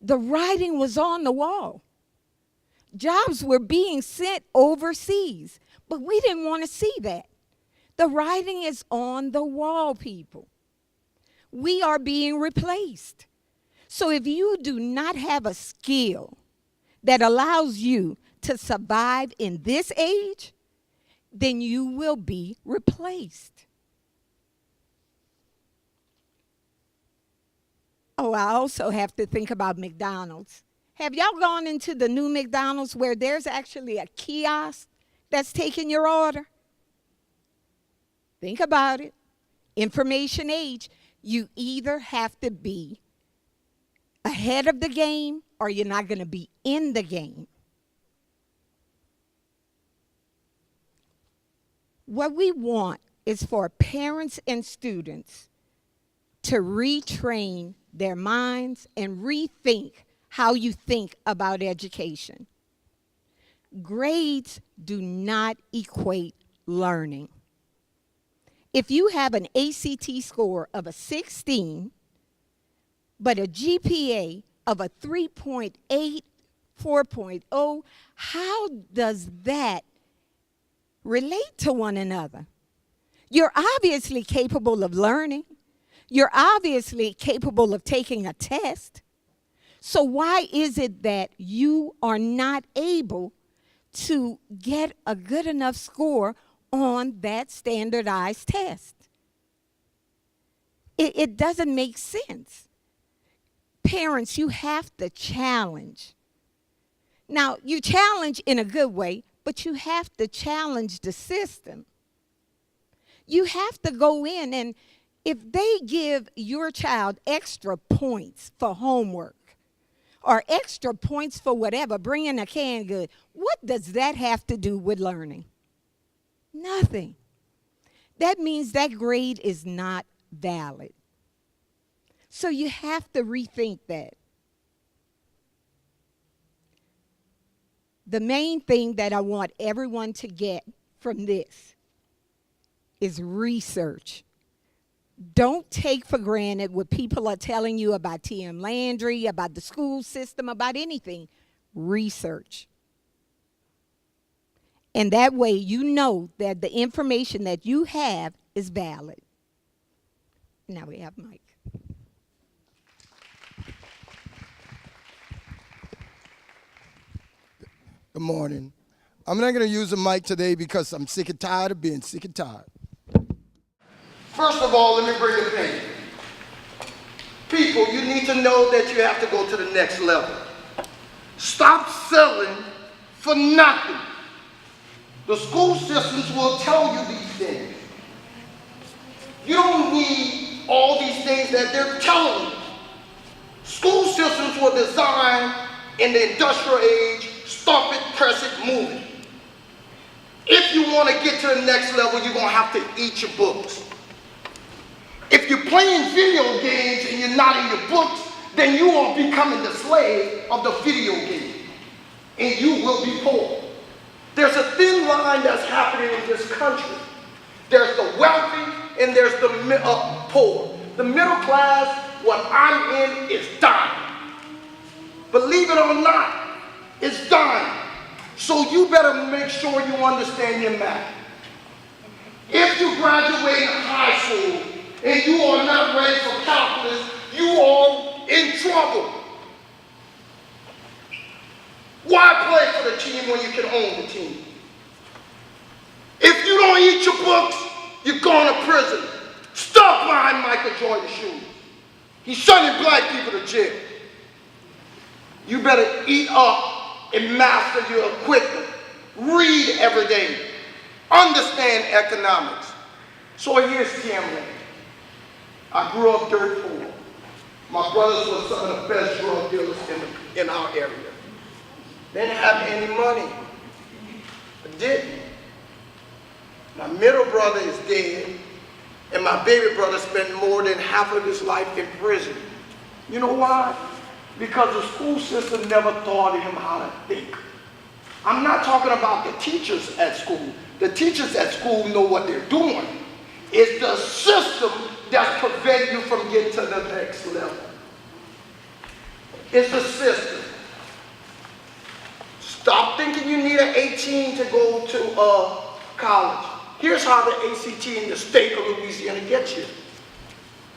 Speaker 8: The writing was on the wall. Jobs were being sent overseas, but we didn't want to see that. The writing is on the wall, people. We are being replaced. So if you do not have a skill that allows you to survive in this age, then you will be replaced. Oh, I also have to think about McDonald's. Have y'all gone into the new McDonald's where there's actually a kiosk that's taking your order? Think about it. Information age. You either have to be ahead of the game or you're not going to be in the game. What we want is for parents and students to retrain their minds and rethink how you think about education. Grades do not equate learning. If you have an ACT score of a 16, but a GPA of a 3.8, 4.0, how does that relate to one another? You're obviously capable of learning. You're obviously capable of taking a test. So why is it that you are not able to get a good enough score on that standardized test? It doesn't make sense. Parents, you have to challenge. Now, you challenge in a good way, but you have to challenge the system. You have to go in, and if they give your child extra points for homework, or extra points for whatever, bringing a canned good. What does that have to do with learning? Nothing. That means that grade is not valid. So you have to rethink that. The main thing that I want everyone to get from this is research. Don't take for granted what people are telling you about TM Landry, about the school system, about anything. Research. And that way you know that the information that you have is valid. Now we have Mike.
Speaker 9: Good morning. I'm not going to use the mic today because I'm sick and tired of being sick and tired. First of all, let me bring the pain. People, you need to know that you have to go to the next level. Stop selling for nothing. The school systems will tell you these things. You don't need all these things that they're telling you. School systems were designed in the industrial age, stomp it, press it, move it. If you want to get to the next level, you're going to have to eat your books. If you're playing video games and you're not in your books, then you are becoming the slave of the video game. And you will be poor. There's a thin line that's happening in this country. There's the wealthy and there's the poor. The middle class, what I'm in, is dying. Believe it or not, it's dying. So you better make sure you understand your math. If you graduate high school and you are not ready for calculus, you are in trouble. Why play for the team when you can own the team? If you don't eat your books, you're going to prison. Stop buying Michael Jordan shoes. He's sending black people to jail. You better eat up and master your equipment. Read every day. Understand economics. So here's Tamlin. I grew up dirt poor. My brothers were some of the best drug dealers in our area. They didn't have any money. I didn't. My middle brother is dead, and my baby brother spent more than half of his life in prison. You know why? Because the school system never taught him how to think. I'm not talking about the teachers at school. The teachers at school know what they're doing. It's the system that's preventing you from getting to the next level. It's the system. Stop thinking you need an 18 to go to college. Here's how the ACT in the state of Louisiana gets you.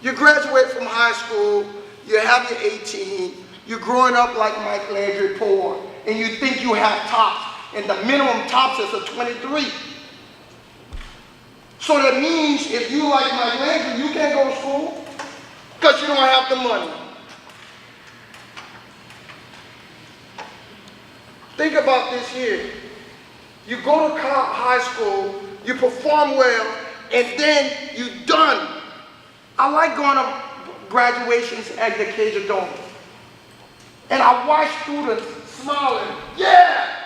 Speaker 9: You graduate from high school, you have your 18, you're growing up like Mike Landry, poor, and you think you have tops, and the minimum tops is a 23. So that means if you like Mike Landry, you can't go to school because you don't have the money. Think about this here. You go to high school, you perform well, and then you're done. I like going to graduations at the Cajun Dome. And I watch students smiling, yeah!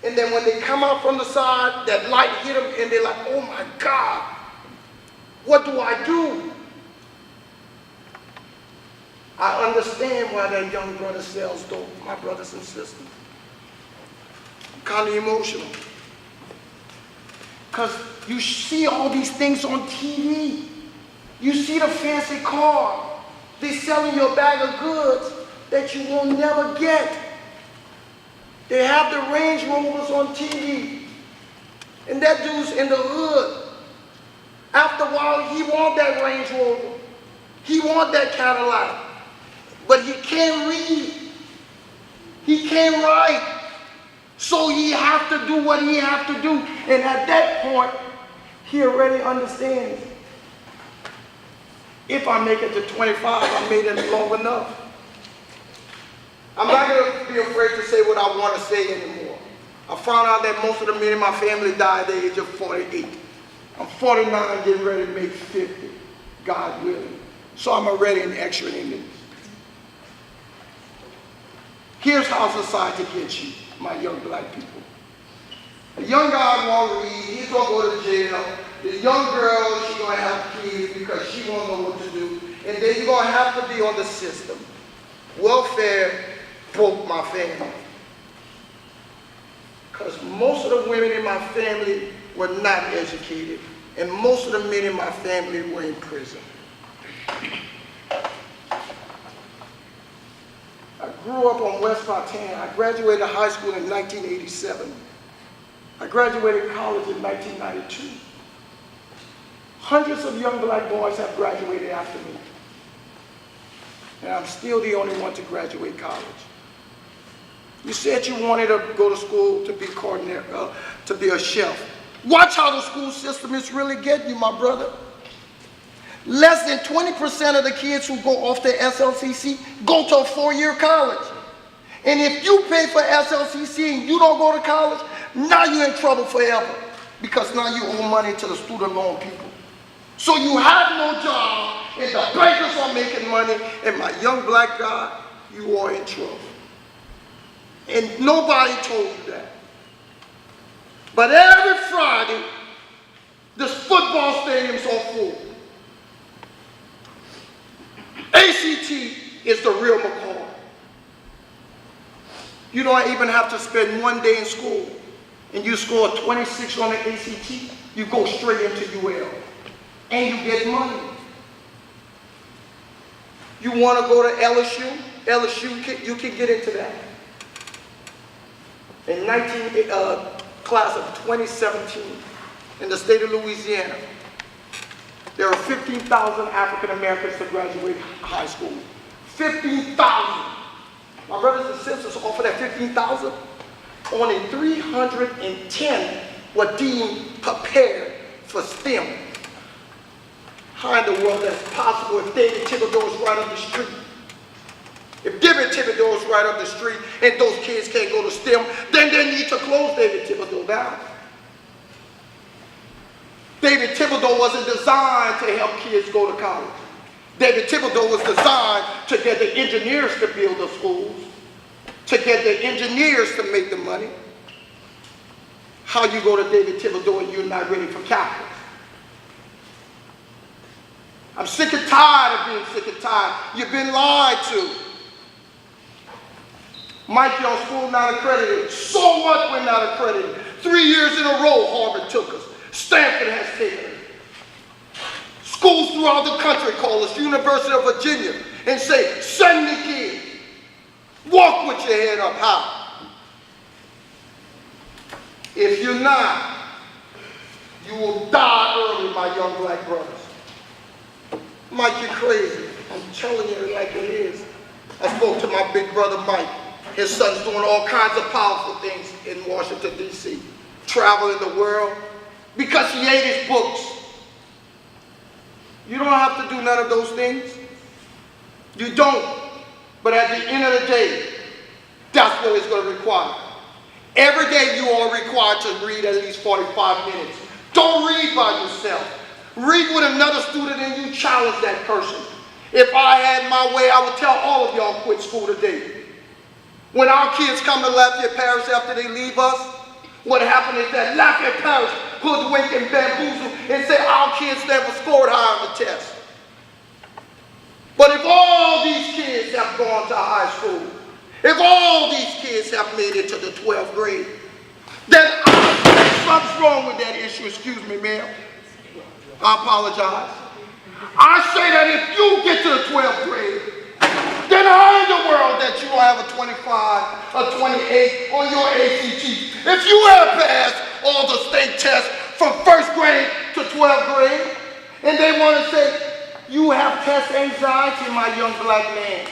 Speaker 9: And then when they come out from the side, that light hit them and they're like, oh my God, what do I do? I understand why that young brother sells dope, my brothers and sisters. I'm kind of emotional. Because you see all these things on TV. You see the fancy car. They're selling you a bag of goods that you will never get. They have the Range Rovers on TV. And that dude's in the hood. After a while, he wants that Range Rover. He wants that Cadillac. But he can't read. He can't write. So he has to do what he has to do. And at that point, he already understands. If I make it to 25, I made it long enough. I'm not going to be afraid to say what I want to say anymore. I found out that most of the men in my family died at the age of 48. I'm 49, getting ready to make 50, God willing. So I'm already an extra in this. Here's how society gets you, my young black people. The young guy won't read, he's gonna go to jail. The young girl, she's gonna have kids because she won't know what to do. And then you're gonna have to be on the system. Welfare broke my family. Because most of the women in my family were not educated, and most of the men in my family were in prison. I grew up on West Fontaine. I graduated high school in 1987. I graduated college in 1992. Hundreds of young black boys have graduated after me. And I'm still the only one to graduate college. You said you wanted to go to school to be to be a chef. Watch how the school system is really getting you, my brother. Less than 20% of the kids who go off to SLCC go to a 4-year college. And if you pay for SLCC and you don't go to college, now you're in trouble forever, because now you owe money to the student loan people. So you have no job, and the bankers are making money, and my young black guy, you are in trouble. And nobody told you that. But every Friday, this football stadium's all full. ACT is the real McCall. You don't even have to spend one day in school, and you score 26 on the ACT, you go straight into UL, and you get money. You want to go to LSU? LSU, you can get into that. In class of 2017, in the state of Louisiana, there are 15,000 African Americans that graduate high school. 15,000. My brothers and sisters, off of that 15,000, only 310 were deemed prepared for STEM. How in the world that's possible if David Thibodeau is right up the street? If David Thibodeau is right up the street and those kids can't go to STEM, then they need to close David Thibodeau down. David Thibodeau wasn't designed to help kids go to college. David Thibodeau was designed to get the engineers to build the schools, to get the engineers to make the money. How you go to David Thibodeau and you're not ready for capital? I'm sick and tired of being sick and tired. You've been lied to. Mike, your school not accredited. So what we're not accredited? 3 years in a row, Harvard took us. Stanford has taken us. Schools throughout the country call us, University of Virginia, and say, send me kids. Walk with your head up high. If you're not, you will die early, my young black brothers. Mike, you're crazy. I'm telling you like it is. I spoke to my big brother Mike. His son's doing all kinds of powerful things in Washington, D.C. Traveling the world because he ate his books. You don't have to do none of those things. You don't. But at the end of the day, that's what it's going to require. Every day you are required to read at least 45 minutes. Don't read by yourself. Read with another student and you challenge that person. If I had my way, I would tell all of y'all quit school today. When our kids come to Lafayette Parish after they leave us, what happened is that Lafayette Parish hoodwink and bamboozle and say our kids never scored high on the test. But if all these kids have gone to high school, if all these kids have made it to the 12th grade, then something's wrong with that issue. Excuse me, ma'am. I apologize. I say that if you get to the 12th grade, then how in the world that you don't have a 25, a 28 on your ACT? If you have passed all the state tests from 1st grade to 12th grade, and they want to say, you have test anxiety, my young black man.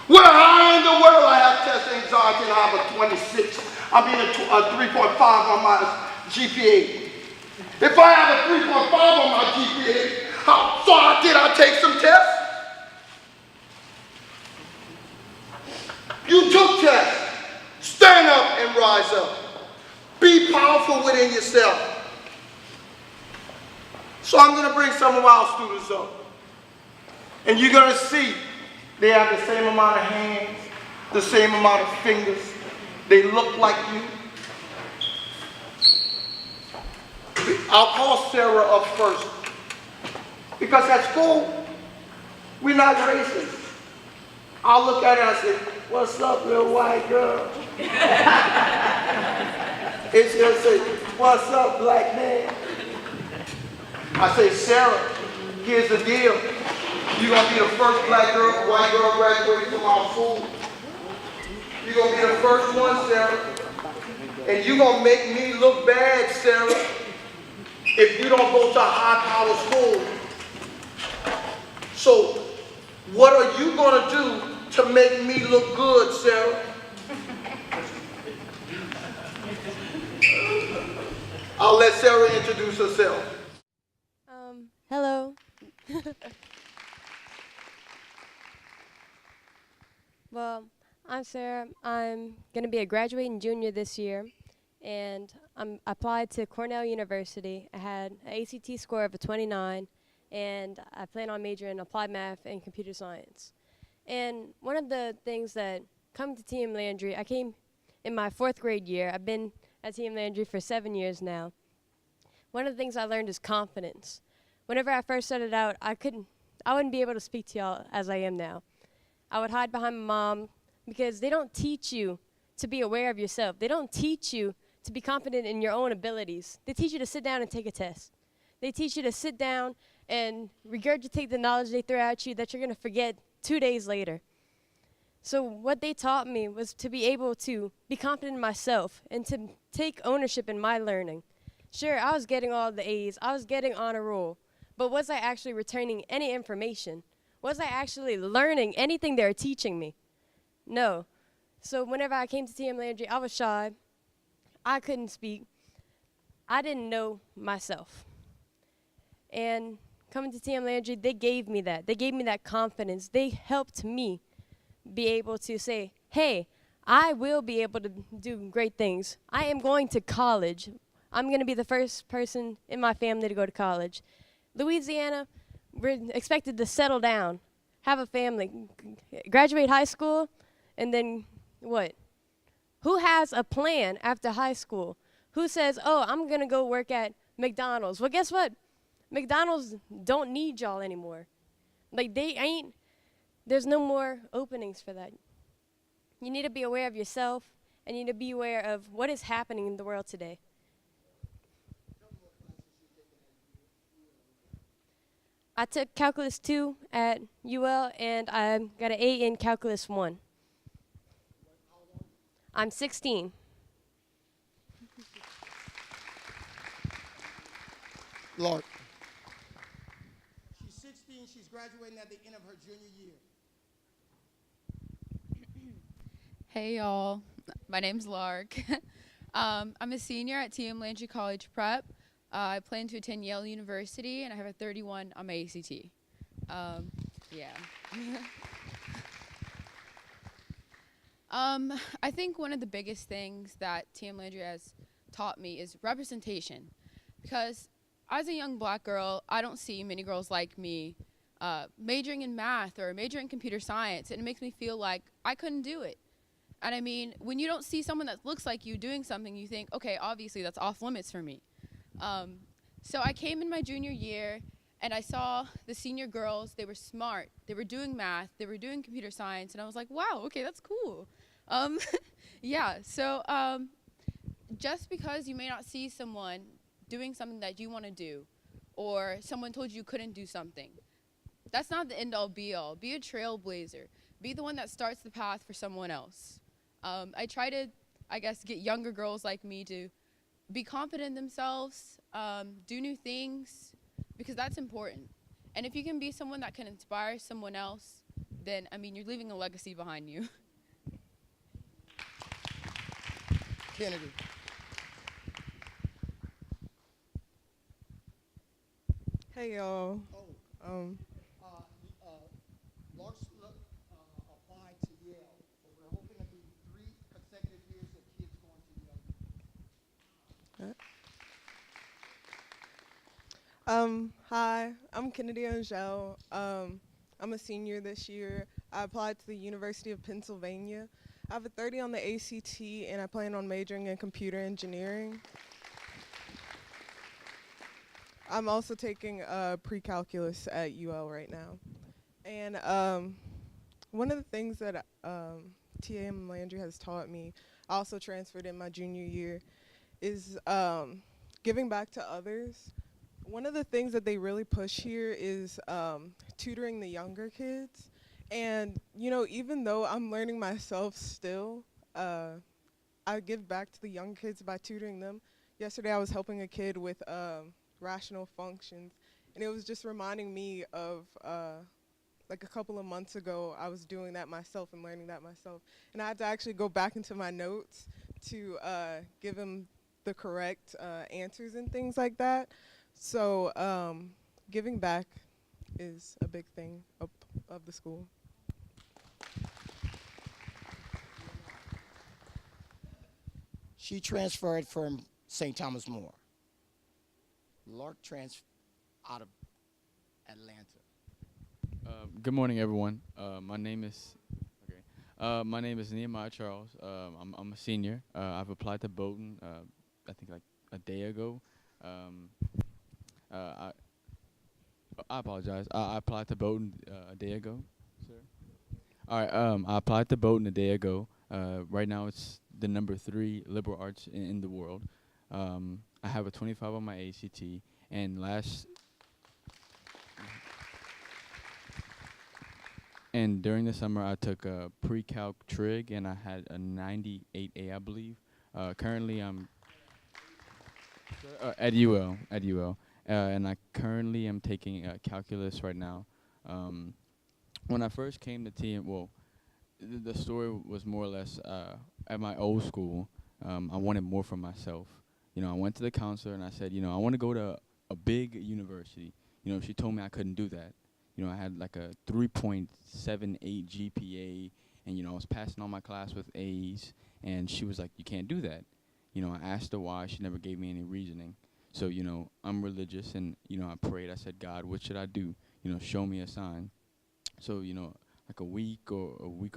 Speaker 9: Well, how in the world I have test anxiety and I have a 26, I mean a 3.5 on my GPA. If I have a 3.5 on my GPA, how far did I take some tests? You took tests. Stand up and rise up. Be powerful within yourself. So I'm going to bring some of our students up. And you're going to see they have the same amount of hands, the same amount of fingers. They look like you. I'll call Sarah up first. Because at school, we're not racist. I'll look at her and say, "What's up, little white girl?" And she'll say, "What's up, black man?" I say, "Sarah, here's the deal. You're going to be the first black girl, white girl graduating from our school. You're going to be the first one, Sarah. And you're going to make me look bad, Sarah, if you don't go to a high-power school. So, what are you going to do to make me look good, Sarah?" I'll let Sarah introduce herself.
Speaker 10: Hello. Well, I'm Sarah. I'm going to be a graduating junior this year, and I applied to Cornell University. I had an ACT score of a 29, and I plan on majoring in applied math and computer science. And one of the things that come to TM Landry, I came in my 4th grade year. I've been at TM Landry for 7 years now. One of the things I learned is confidence. Whenever I first started out, I wouldn't be able to speak to y'all as I am now. I would hide behind my mom because they don't teach you to be aware of yourself. They don't teach you to be confident in your own abilities. They teach you to sit down and take a test. They teach you to sit down and regurgitate the knowledge they throw at you that you're going to forget 2 days later. So what they taught me was to be able to be confident in myself and to take ownership in my learning. Sure, I was getting all the A's. I was getting honor roll. But was I actually returning any information? Was I actually learning anything they were teaching me? No. So whenever I came to TM Landry, I was shy. I couldn't speak. I didn't know myself. And coming to TM Landry, they gave me that. They gave me that confidence. They helped me be able to say, hey, I will be able to do great things. I am going to college. I'm going to be the first person in my family to go to college. Louisiana, we're expected to settle down, have a family, graduate high school, and then what? Who has a plan after high school? Who says, oh, I'm going to go work at McDonald's? Well, guess what? McDonald's don't need y'all anymore. Like, there's no more openings for that. You need to be aware of yourself, and you need to be aware of what is happening in the world today. I took Calculus 2 at UL, and I got an A in Calculus 1. I'm 16.
Speaker 9: Lord. She's 16. She's graduating at the end of her junior year.
Speaker 4: Hey y'all, my name's Lark. I'm a senior at TM Landry College Prep. I plan to attend Yale University, and I have a 31 on my ACT. Yeah. I think one of the biggest things that TM Landry has taught me is representation. Because as a young black girl, I don't see many girls like me majoring in math or majoring in computer science, and it makes me feel like I couldn't do it. And I mean, when you don't see someone that looks like you doing something, you think, okay, obviously that's off limits for me. So I came in my junior year, and I saw the senior girls. They were smart. They were doing math. They were doing computer science, and I was like, wow, okay, that's cool. Yeah, so just because you may not see someone doing something that you want to do, or someone told you couldn't do something, that's not the end-all, be-all. Be a trailblazer. Be the one that starts the path for someone else. I try to, I guess, get younger girls like me to be confident in themselves, do new things, because that's important. And if you can be someone that can inspire someone else, then, I mean, you're leaving a legacy behind you.
Speaker 9: Kennedy.
Speaker 11: Hey y'all.
Speaker 9: Lark's applied to Yale, but we're hoping to be 3 consecutive years of kids going to Yale.
Speaker 11: Hi, I'm Kennedy Angel. I'm a senior this year. I applied to the University of Pennsylvania. I have a 30 on the ACT, and I plan on majoring in computer engineering. I'm also taking pre-calculus at UL right now. And one of the things that TM Landry has taught me, I also transferred in my junior year, is giving back to others. One of the things that they really push here is tutoring the younger kids. And, you know, even though I'm learning myself still, I give back to the young kids by tutoring them. Yesterday I was helping a kid with rational functions, and it was just reminding me of like a couple of months ago I was doing that myself and learning that myself. And I had to actually go back into my notes to give him the correct answers and things like that. So giving back is a big thing of the school.
Speaker 9: She transferred from St. Thomas More. Lark transferred out of Atlanta.
Speaker 12: Good morning, everyone. My name is Nehemiah Charles. I'm a senior. I've applied to Bowdoin. I think like a day ago. I apologize. I applied to Bowdoin a day ago, sir. All right. I applied to Bowdoin a day ago. Right now, it's the number 3 liberal arts in the world. I have a 25 on my ACT, and during the summer, I took a pre-calc trig, and I had a 98A, I believe. Currently, I'm at UL, and I currently am taking calculus right now. When I first came to TM, well, the story was more or less at my old school. I wanted more for myself. You know, I went to the counselor and I said, you know, I want to go to a big university. You know, she told me I couldn't do that. You know, I had like a 3.78 GPA, and you know, I was passing all my class with A's, and she was like, you can't do that. You know, I asked her why. She never gave me any reasoning. So, you know, I'm religious, and you know, I prayed. I said, God, what should I do? You know, show me a sign. So, you know, like a week or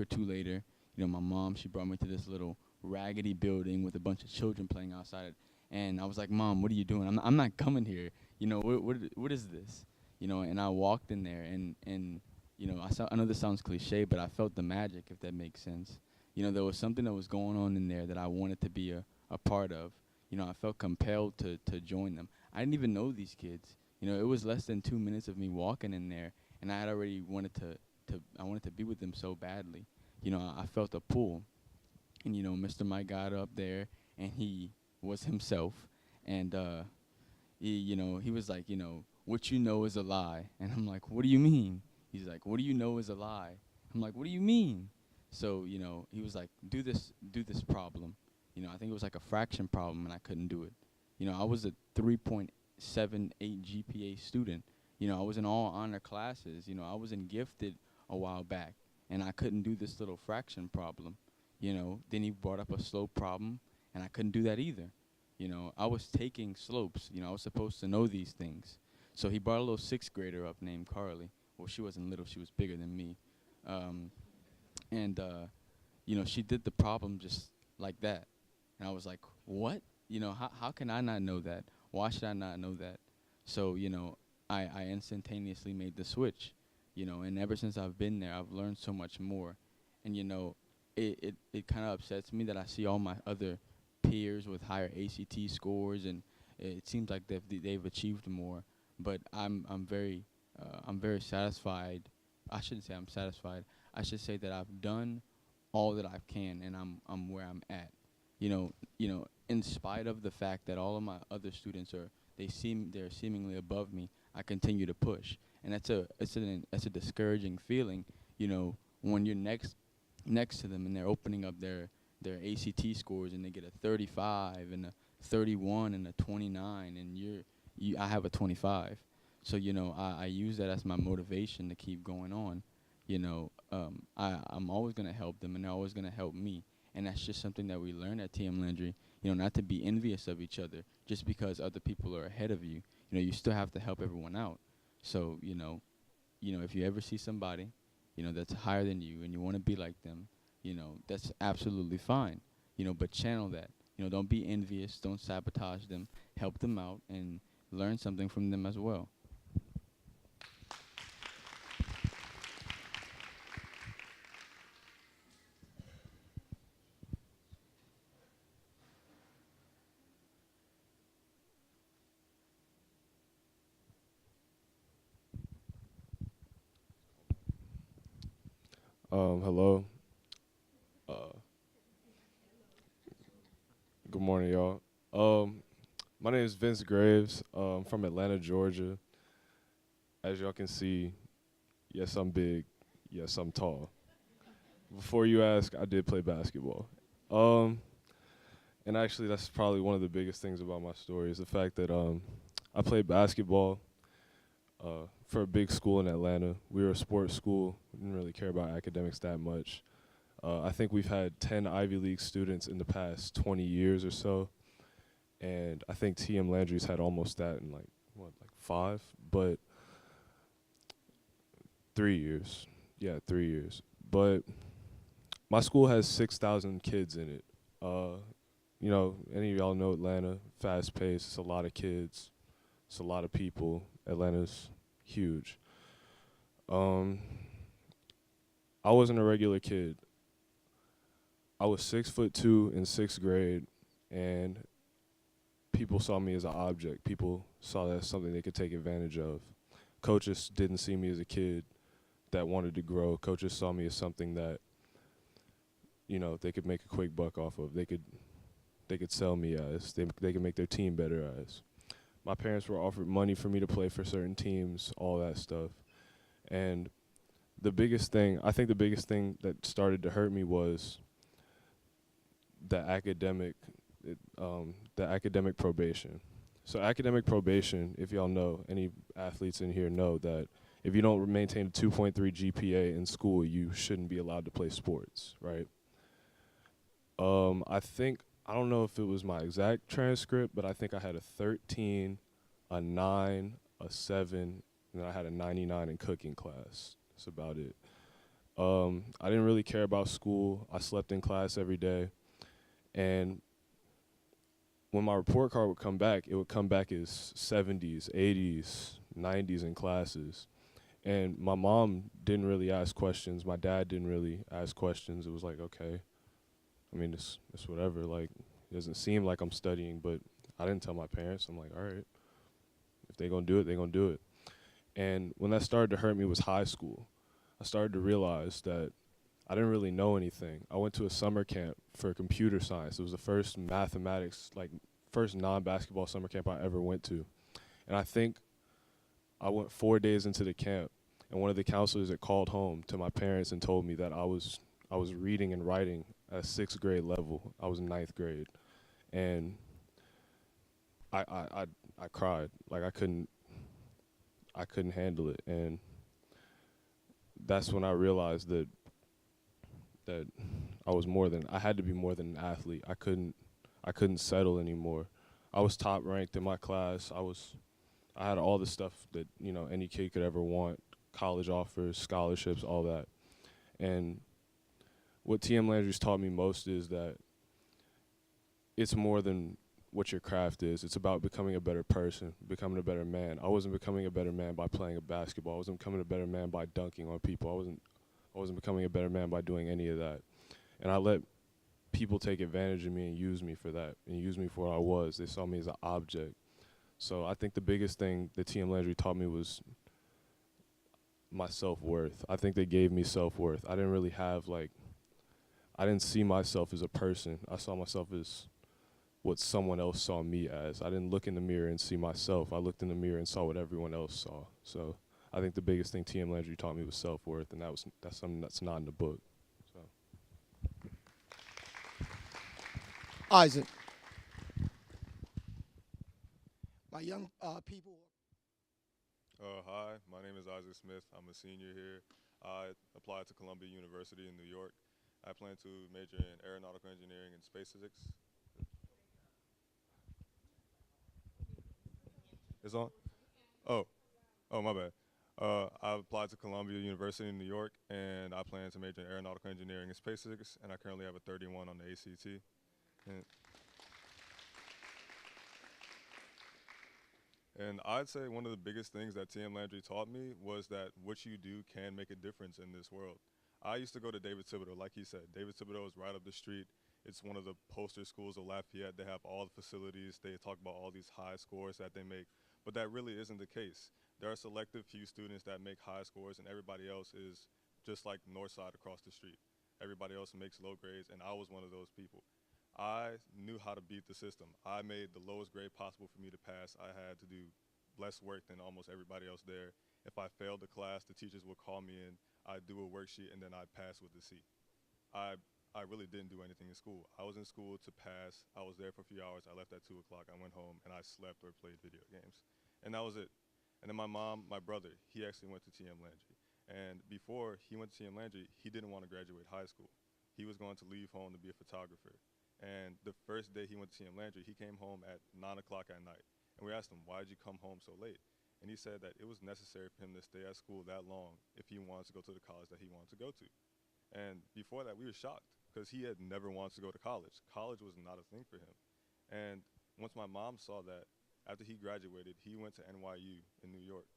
Speaker 12: 2 later, you know, my mom, she brought me to this little raggedy building with a bunch of children playing outside it. And I was like, Mom, what are you doing? I'm not coming here. You know, what is this? You know, and I walked in there, and you know, I know this sounds cliche, but I felt the magic, if that makes sense. You know, there was something that was going on in there that I wanted to be a part of. You know, I felt compelled to join them. I didn't even know these kids. You know, it was less than 2 minutes of me walking in there, and I had already wanted to be with them so badly. You know, I felt a pull. And, you know, Mr. Mike got up there, and he was himself. And, he was like, you know, what you know is a lie. And I'm like, what do you mean? He's like, what do you know is a lie? I'm like, what do you mean? So, you know, he was like, do this problem. You know, I think it was like a fraction problem, and I couldn't do it. You know, I was a 3.78 GPA student. You know, I was in all honor classes. You know, I was in gifted a while back, and I couldn't do this little fraction problem. You know, then he brought up a slope problem, and I couldn't do that either. You know, I was taking slopes. You know, I was supposed to know these things. So he brought a little 6th grader up named Carly. Well, she wasn't little. She was bigger than me. You know, she did the problem just like that. And I was like, what? You know, how can I not know that? Why should I not know that? So, you know, I instantaneously made the switch. You know, and ever since I've been there, I've learned so much more. And, you know, it kind of upsets me that I see all my other peers with higher ACT scores, and it seems like they've achieved more. But I'm very satisfied. I shouldn't say I'm satisfied. I should say that I've done all that I can, and I'm where I'm at. You know, in spite of the fact that all of my other students they're seemingly above me, I continue to push, and that's a discouraging feeling. You know, when you're next to them and they're opening up their ACT scores and they get a 35 and a 31 and a 29, and I have a 25. So, you know, I use that as my motivation to keep going on. You know, I'm always going to help them, and they're always going to help me. And that's just something that we learn at TM Landry, you know, not to be envious of each other just because other people are ahead of you. You know, you still have to help everyone out. So, you know, if you ever see somebody, that's higher than you and you want to be like them, that's absolutely fine. But channel that. Don't be envious, don't sabotage them, help them out and learn something from them as well.
Speaker 3: Hello. Uh, Good morning, y'all. My name is Vince Graves. From Atlanta, Georgia. As y'all can see, yes, I'm big. Yes, I'm tall. Before you ask, I did play basketball. And actually, that's probably one of the biggest things about my story is the fact that I played basketball for a big school in Atlanta. We were a sports school. We didn't really care about academics that much. I think we've had 10 Ivy League students in the past 20 years or so. And I think TM Landry's had almost that in like 5? But 3 years. Yeah, 3 years. But my school has 6,000 kids in it. Any of y'all know Atlanta, fast paced, it's a lot of kids, it's a lot of people. Atlanta's huge. I wasn't a regular kid. I was 6'2" in 6th grade, and people saw me as an object. People saw that as something they could take advantage of. Coaches didn't see me as a kid that wanted to grow. Coaches saw me as something that, they could make a quick buck off of. They could sell me as. They could make their team better as. My parents were offered money for me to play for certain teams, all that stuff. And the biggest thing that started to hurt me was the academic probation. So academic probation, if y'all know, any athletes in here know that if you don't maintain a 2.3 GPA in school, you shouldn't be allowed to play sports, right? I don't know if it was my exact transcript, but I think I had a 13, a 9, a 7, and then I had a 99 in cooking class. That's about it. I didn't really care about school. I slept in class every day. And when my report card would come back, it would come back as 70s, 80s, 90s in classes. And my mom didn't really ask questions. My dad didn't really ask questions. It was like, okay. I mean, it's whatever. Like, it doesn't seem like I'm studying, but I didn't tell my parents. I'm like, all right. If they're going to do it, they're going to do it. And when that started to hurt me was high school. I started to realize that I didn't really know anything. I went to a summer camp for computer science. It was the first first non-basketball summer camp I ever went to. And I think I went 4 days into the camp, and one of the counselors had called home to my parents and told me that I was reading and writing at a 6th grade level. I was in 9th grade. And I cried. Like I couldn't handle it. And that's when I realized that I had to be more than an athlete. I couldn't settle anymore. I was top ranked in my class. I had all the stuff that, any kid could ever want, college offers, scholarships, all that. And what TM Landry's taught me most is that it's more than what your craft is. It's about becoming a better person, becoming a better man. I wasn't becoming a better man by playing a basketball. I wasn't becoming a better man by dunking on people. I wasn't becoming a better man by doing any of that. And I let people take advantage of me and use me for that, and use me for what I was. They saw me as an object. So I think the biggest thing that TM Landry taught me was my self-worth. I think they gave me self-worth. I didn't really have, I didn't see myself as a person. I saw myself as what someone else saw me as. I didn't look in the mirror and see myself. I looked in the mirror and saw what everyone else saw. So I think the biggest thing TM Landry taught me was self-worth, and that's something that's not in the book. So.
Speaker 9: Isaac. My young people.
Speaker 3: Hi, my name is Isaac Smith. I'm a senior here. I applied to Columbia University in New York. I plan to major in aeronautical engineering and space physics. It's on? Oh, my bad. I applied to Columbia University in New York, and I plan to major in aeronautical engineering and space physics, and I currently have a 31 on the ACT. And I'd say one of the biggest things that TM Landry taught me was that what you do can make a difference in this world. I used to go to David Thibodeau, like he said. David Thibodeau is right up the street. It's one of the poster schools of Lafayette. They have all the facilities. They talk about all these high scores that they make, but that really isn't the case. There are selective few students that make high scores, and everybody else is just like Northside across the street. Everybody else makes low grades, and I was one of those people. I knew how to beat the system. I made the lowest grade possible for me to pass. I had to do less work than almost everybody else there. If I failed the class, the teachers would call me in, I'd do a worksheet, and then I'd pass with a C. I really didn't do anything in school. I was in school to pass. I was there for a few hours. I left at 2 o'clock. I went home, and I slept or played video games. And that was it. And then my brother, he actually went to TM Landry. And before he went to TM Landry, he didn't want to graduate high school. He was going to leave home to be a photographer. And the first day he went to TM Landry, he came home at 9 o'clock at night. And we asked him, why did you come home so late? And he said that it was necessary for him to stay at school that long if he wanted to go to the college that he wanted to go to. And before that, we were shocked because he had never wanted to go to college. College was not a thing for him. And once my mom saw that, after he graduated, he went to NYU in New York.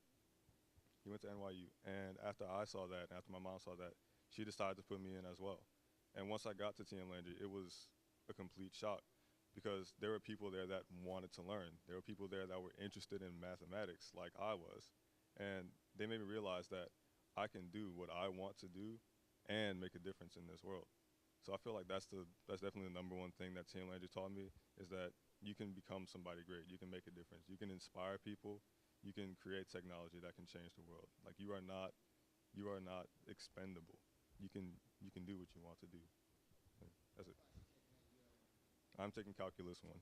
Speaker 3: He went to NYU. And after I saw that, and after my mom saw that, she decided to put me in as well. And once I got to TM Landry, it was a complete shock because there were people there that wanted to learn. There were people there that were interested in mathematics like I was. And they made me realize that I can do what I want to do and make a difference in this world. So I feel like that's definitely the number one thing that TM Landry taught me is that you can become somebody great. You can make a difference. You can inspire people. You can create technology that can change the world. Like you are not expendable. You can do what you want to do. That's it. I'm taking Calculus 1.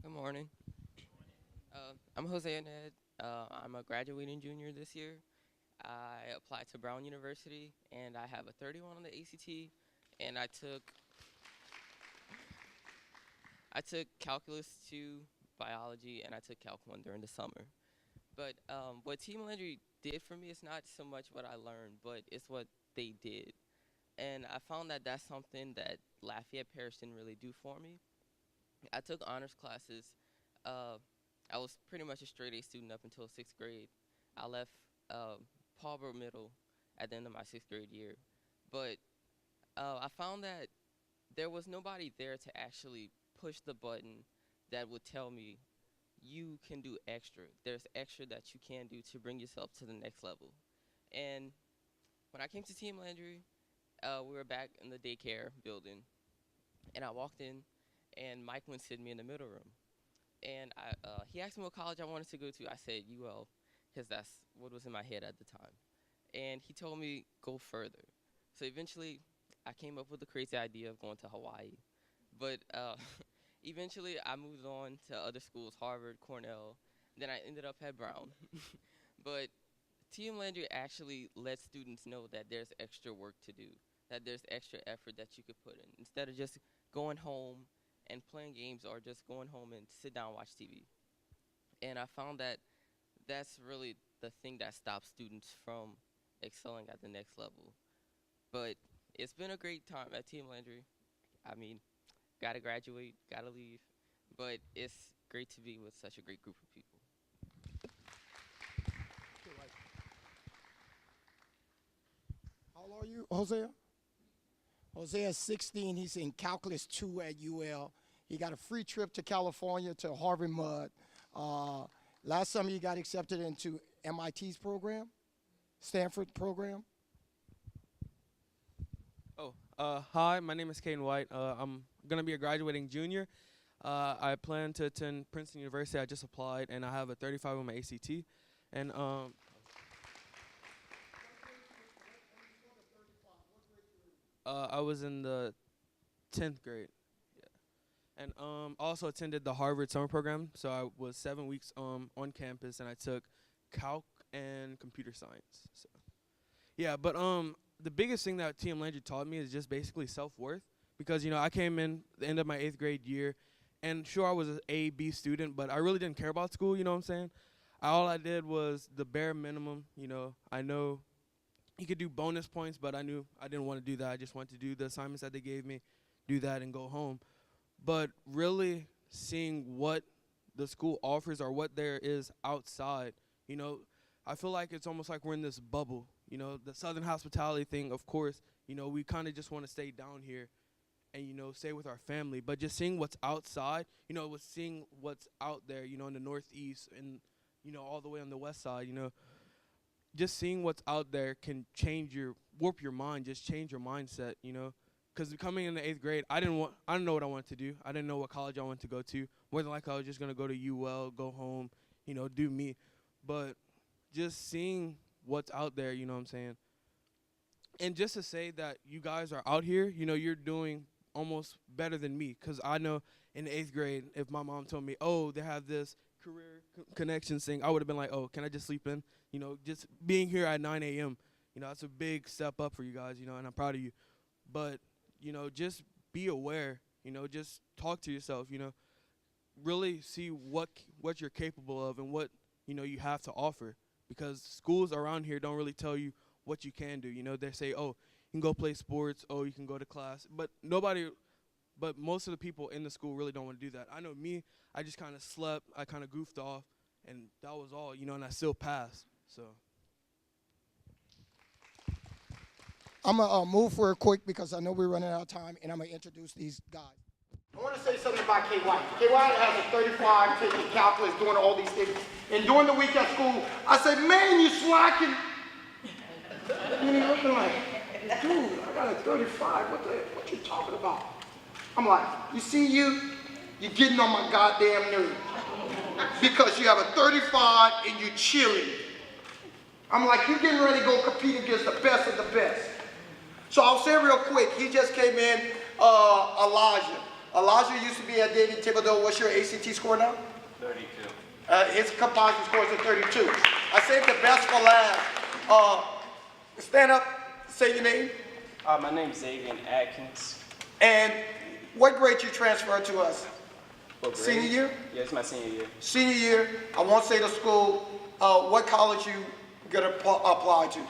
Speaker 13: Good morning. I'm Jose Ned. I'm a graduating junior this year. I applied to Brown University, and I have a 31 on the ACT, and I took Calculus 2, Biology, and I took Calc 1 during the summer. But what Team Landry did for me is not so much what I learned, but it's what they did. And I found that that's something that Lafayette Parish didn't really do for me. I took honors classes. I was pretty much a straight A student up until 6th grade. I left Paulboro Middle at the end of my 6th grade year. But I found that there was nobody there to actually push the button that would tell me you can do extra. There's extra that you can do to bring yourself to the next level. And when I came to Team Landry, we were back in the daycare building, and I walked in, and Mike went sit me in the middle room. And he asked me what college I wanted to go to. I said UL, because that's what was in my head at the time. And he told me, go further. So eventually, I came up with the crazy idea of going to Hawaii. But eventually, I moved on to other schools, Harvard, Cornell. Then I ended up at Brown. But TM Landry actually lets students know that there's extra work to do, that there's extra effort that you could put in, instead of just going home and playing games or just going home and sit down and watch TV. And I found that that's really the thing that stops students from excelling at the next level. But it's been a great time at TM Landry. I mean, gotta graduate, gotta leave, but it's great to be with such a great group of people.
Speaker 9: How old are you, Hosea? Hosea is 16. He's in Calculus 2 at UL. He got a free trip to California to Harvard Mudd. Last summer, he got accepted into MIT's program, Stanford program.
Speaker 14: Hi, my name is Caden White. I'm going to be a graduating junior. I plan to attend Princeton University. I just applied, and I have a 35 on my ACT. And I was in the 10th grade. Yeah. And also attended the Harvard summer program. So I was 7 weeks on campus, and I took calc and computer science. So yeah, but the biggest thing that TM Landry taught me is just basically self-worth, because, you know, I came in the end of my 8th grade year, and sure, I was an A, B student, but I really didn't care about school, you know what I'm saying? All I did was the bare minimum, you know. I know you could do bonus points, but I knew I didn't want to do that. I just wanted to do the assignments that they gave me, do that, and go home. But really seeing what the school offers or what there is outside, you know, I feel like it's almost like we're in this bubble. You know, the Southern hospitality thing, of course, you know, we kind of just want to stay down here and, you know, stay with our family. But just seeing what's outside, you know, with seeing what's out there, you know, in the Northeast and, you know, all the way on the West Side, you know, just seeing what's out there can warp your mind, just change your mindset, you know. Because coming in the 8th grade, I didn't know what I wanted to do. I didn't know what college I wanted to go to. More than likely, I was just going to go to UL, go home, you know, do me. But just seeing what's out there, you know what I'm saying? And just to say that you guys are out here, you know, you're doing almost better than me. Because I know in the 8th grade, if my mom told me, oh, they have this career connections thing, I would have been like, oh, can I just sleep in? You know, just being here at 9 a.m., you know, that's a big step up for you guys, you know, and I'm proud of you. But, you know, just be aware, you know, just talk to yourself, you know, really see what you're capable of and what, you know, you have to offer. Because schools around here don't really tell you what you can do. You know, they say, oh, you can go play sports, oh, you can go to class. But most of the people in the school really don't want to do that. I know me, I just kind of slept, I kind of goofed off, and that was all, you know, and I still passed, so.
Speaker 9: I'm going to move real quick because I know we're running out of time, and I'm going to introduce these guys. I want to say something about K. White. K. White has a 35, taking calculus, doing all these things. And during the week at school, I said, man, you slacking. And he looking like, dude, I got a 35. What you talking about? I'm like, you see you're getting on my goddamn nerves. Because you have a 35 and you're chilling. I'm like, you're getting ready to go compete against the best of the best. So I'll say real quick, he just came in, Elijah. Elijah used to be at David Thibodeau. What's your ACT score now?
Speaker 15: 32.
Speaker 9: His composite score is a 32. I saved the best for last. Stand up, say your name.
Speaker 15: My name's Xavier Atkins.
Speaker 9: And what grade you transferred to us?
Speaker 15: What grade?
Speaker 9: Senior year?
Speaker 15: Yeah, it's my senior year.
Speaker 9: Senior year. I won't say the school. What college you gonna apply to?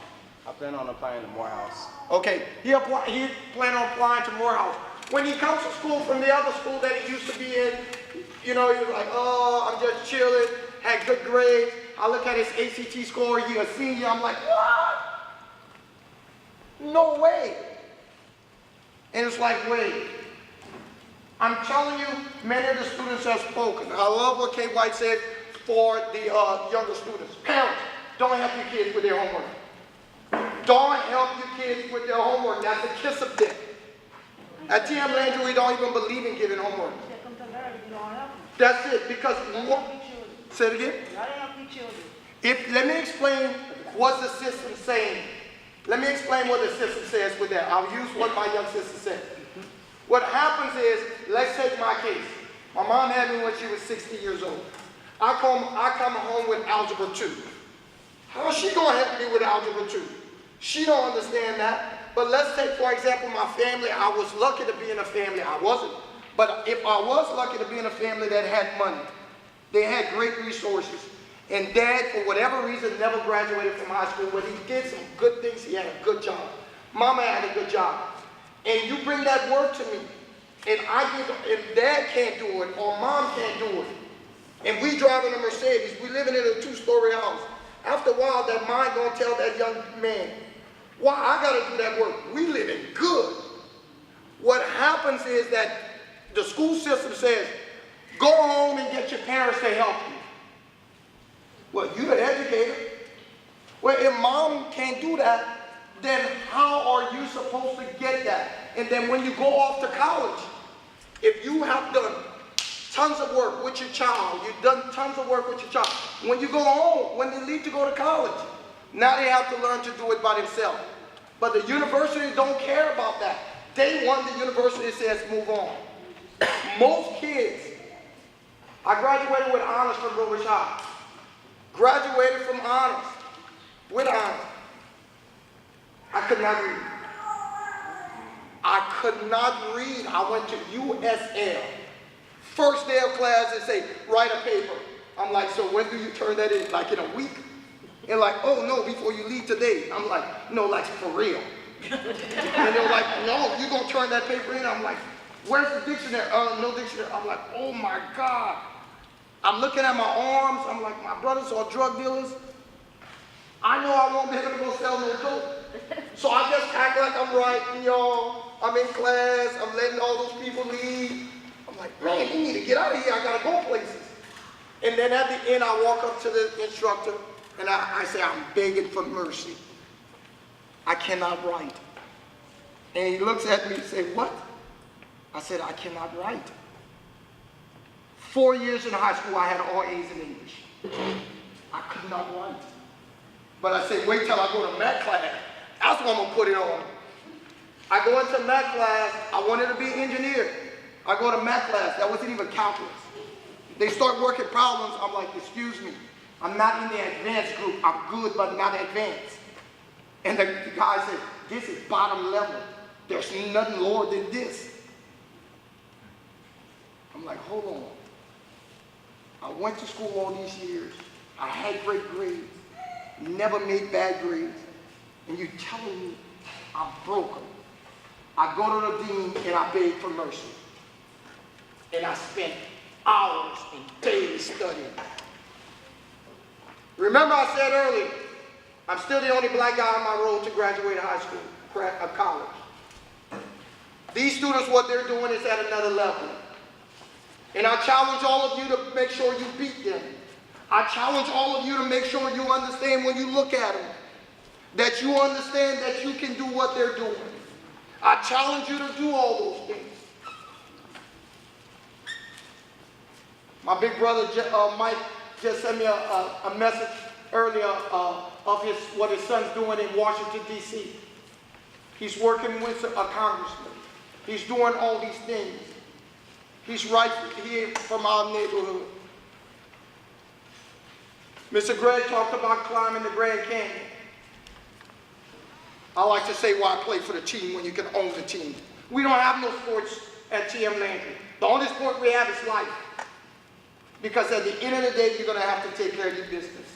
Speaker 15: I plan on applying to Morehouse.
Speaker 9: Okay, he plan on applying to Morehouse. When he comes to school from the other school that he used to be in, you know, he was like, oh, I'm just chilling, had good grades. I look at his ACT score, he's a senior. I'm like, what? No way. And it's like, wait. I'm telling you, many of the students have spoken. I love what Kay White said for the younger students. Parents, don't help your kids with their homework. Don't help your kids with their homework. That's the kiss of death. At TM Landry, we don't even believe in giving homework. That's it, because say it again. Let me explain what the system's saying. Let me explain what the system says with that. I'll use what my young sister said. What happens is, let's take my case. My mom had me when she was 60 years old. I come home with algebra 2. How's she gonna help me with algebra 2? She don't understand that. But let's take, for example, my family. I was lucky to be in a family. I wasn't. But if I was lucky to be in a family that had money, they had great resources. And Dad, for whatever reason, never graduated from high school, but he did some good things. He had a good job. Mama had a good job. And you bring that work to me, and Dad can't do it, or Mom can't do it. And we driving a Mercedes. We living in a 2-story house. After a while, that mind gonna tell that young man, why I gotta do that work? We living good. What happens is that the school system says, go home and get your parents to help you. Well, you're the educator. Well, if Mom can't do that, then how are you supposed to get that? And then when you go off to college, if you have done tons of work with your child, you've done tons of work with your child, when you go home, when they leave to go to college, now they have to learn to do it by themselves. But the university don't care about that. Day one, the university says move on. Most kids, I graduated with honors from Rutgers High. Graduated from honors, with honors. I could not read. I could not read. I went to USL. First day of class, they say, write a paper. I'm like, so when do you turn that in? Like in a week? And like, oh no, before you leave today. I'm like, no, like for real. And they're like, no, you're gonna turn that paper in. I'm like, where's the dictionary? No dictionary. I'm like, oh my God. I'm looking at my arms. I'm like, my brothers are drug dealers. I know I won't be able to go sell no dope. So I just act like I'm writing, y'all. I'm in class. I'm letting all those people leave. I'm like, man, you need to get out of here. I gotta go places. And then at the end, I walk up to the instructor and I say, I'm begging for mercy. I cannot write. And he looks at me and says, what? I said, I cannot write. 4 years in high school, I had all A's in English. I could not write. But I said, wait till I go to math class. That's what I'm gonna put it on. I go into math class. I wanted to be an engineer. I go to math class. That wasn't even calculus. They start working problems. I'm like, excuse me. I'm not in the advanced group. I'm good, but not advanced. And the guy said, this is bottom level. There's nothing lower than this. I'm like, hold on. I went to school all these years. I had great grades. Never made bad grades. And you're telling me I'm broken. I go to the dean and I beg for mercy. And I spent hours and days studying. Remember I said earlier, I'm still the only black guy on my road to graduate high school, college. These students, what they're doing is at another level. And I challenge all of you to make sure you beat them. I challenge all of you to make sure you understand when you look at them, that you understand that you can do what they're doing. I challenge you to do all those things. My big brother, Mike, just sent me a message earlier of what his son's doing in Washington, D.C. He's working with a congressman. He's doing all these things. He's right here from our neighborhood. Mr. Greg talked about climbing the Grand Canyon. I like to say why I play for the team when you can own the team. We don't have no sports at TM Landry. The only sport we have is life. Because at the end of the day, you're going to have to take care of your business.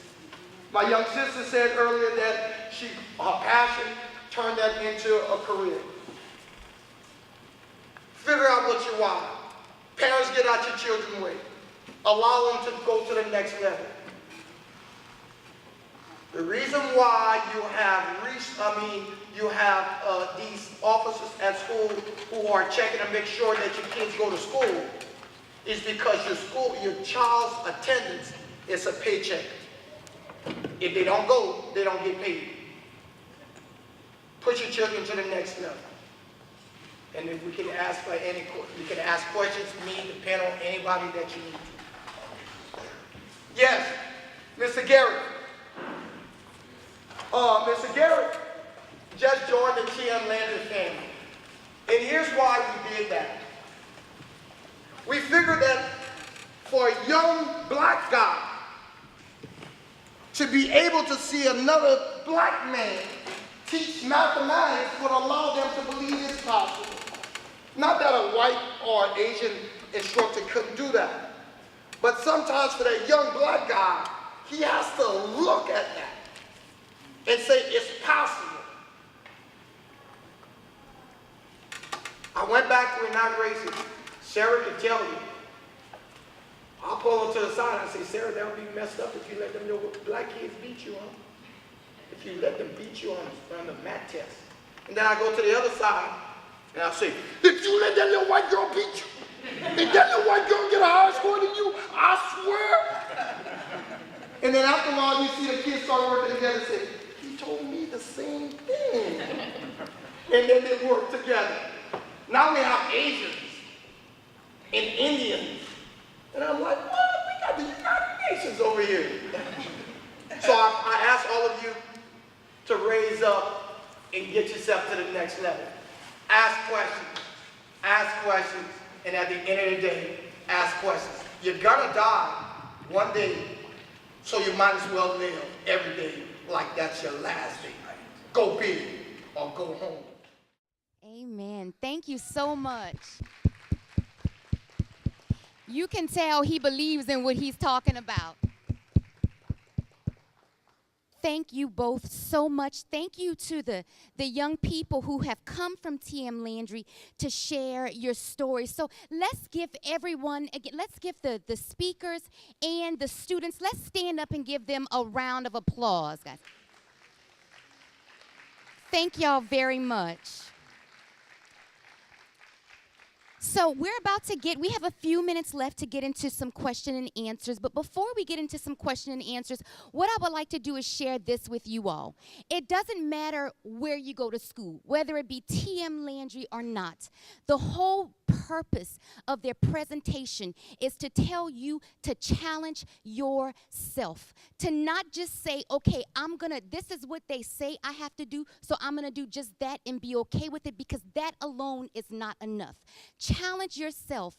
Speaker 9: My young sister said earlier that her passion turned that into a career. Figure out what you want. Parents, get out your children's way. Allow them to go to the next level. The reason why you have these officers at school who are checking to make sure that your kids go to school is because your child's attendance is a paycheck. If they don't go, they don't get paid. Push your children to the next level. And if we can ask for you can ask questions to me, depend on anybody that you need to. Yes, Mr. Garrett. Mr. Garrett just joined the TM Landry family. And here's why we did that. We figured that for a young black guy to be able to see another black man teach mathematics would allow them to believe it's possible. Not that a white or Asian instructor couldn't do that. But sometimes for that young black guy, he has to look at that and say, it's possible. I went back to inauguration. Sarah could tell you. I'll pull her to the side and say, Sarah, that would be messed up if you let them know what black kids beat you on. If you let them beat you on the math test. And then I go to the other side and I'll say, if you let that little white girl beat you, if that little white girl get a higher score than you, I swear. And then after a while, you see the kids start working together and say, he told me the same thing. And then they work together. Now we have Asians and Indians. And I'm like, what? We got the United Nations over here. So I ask all of you to raise up and get yourself to the next level. Ask questions, and at the end of the day, ask questions. You're gonna die one day, so you might as well live every day like that's your last day. Go big or go home.
Speaker 1: Amen. Thank you so much. You can tell he believes in what he's talking about. Thank you both so much. Thank you to the young people who have come from TM Landry to share your story. So let's give everyone, again, let's give the speakers and the students, let's stand up and give them a round of applause, guys. Thank y'all very much. So we have a few minutes left to get into some question and answers. But before we get into some question and answers, what I would like to do is share this with you all. It doesn't matter where you go to school, whether it be TM Landry or not. The whole purpose of their presentation is to tell you to challenge yourself, to not just say, okay, this is what they say I have to do, so I'm gonna do just that and be okay with it, because that alone is not enough. Challenge yourself.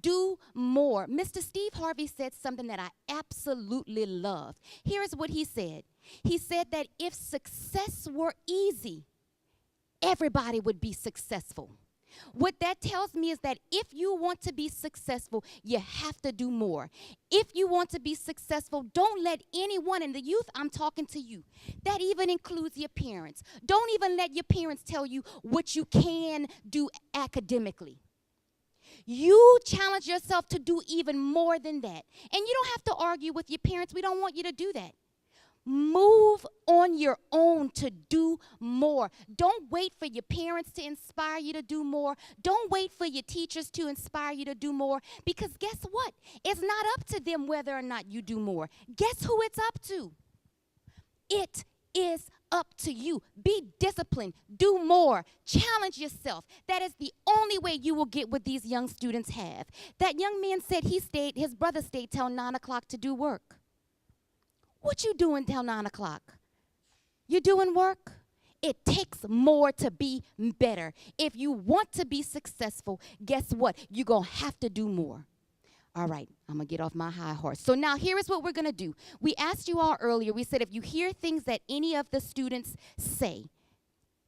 Speaker 1: Do more. Mr. Steve Harvey said something that I absolutely love. Here's what he said. He said that if success were easy, everybody would be successful. What that tells me is that if you want to be successful, you have to do more. If you want to be successful, don't let anyone, in the youth, I'm talking to you. That even includes your parents. Don't even let your parents tell you what you can do academically. You challenge yourself to do even more than that. And you don't have to argue with your parents. We don't want you to do that. Move on your own to do more. Don't wait for your parents to inspire you to do more. Don't wait for your teachers to inspire you to do more. Because guess what? It's not up to them whether or not you do more. Guess who it's up to? It is up to you. Be disciplined. Do more. Challenge yourself. That is the only way you will get what these young students have. That young man said his brother stayed till 9 o'clock to do work. What you doing till 9 o'clock? You doing work? It takes more to be better. If you want to be successful, guess what? You're going to have to do more. All right, I'm going to get off my high horse. So now here is what we're going to do. We asked you all earlier, we said if you hear things that any of the students say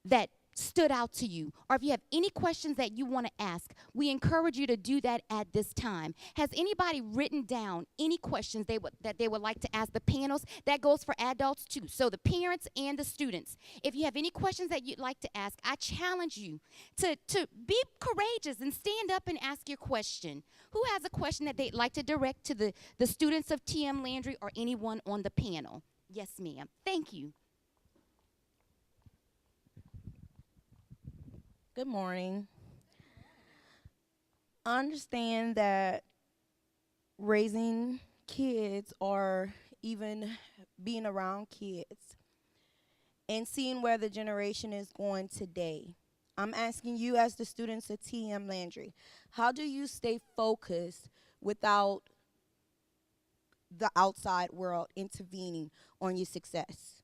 Speaker 1: that stood out to you, or if you have any questions that you want to ask, we encourage you to do that at this time. Has anybody written down any questions that they would like to ask the panels? That goes for adults too, so the parents and the students. If you have any questions that you'd like to ask, I challenge you to be courageous and stand up and ask your question. Who has a question that they'd like to direct to the students of TM Landry or anyone on the panel? Yes, ma'am. Thank you.
Speaker 16: Good morning. I understand that raising kids or even being around kids and seeing where the generation is going today. I'm asking you as the students at TM Landry, how do you stay focused without the outside world intervening on your success?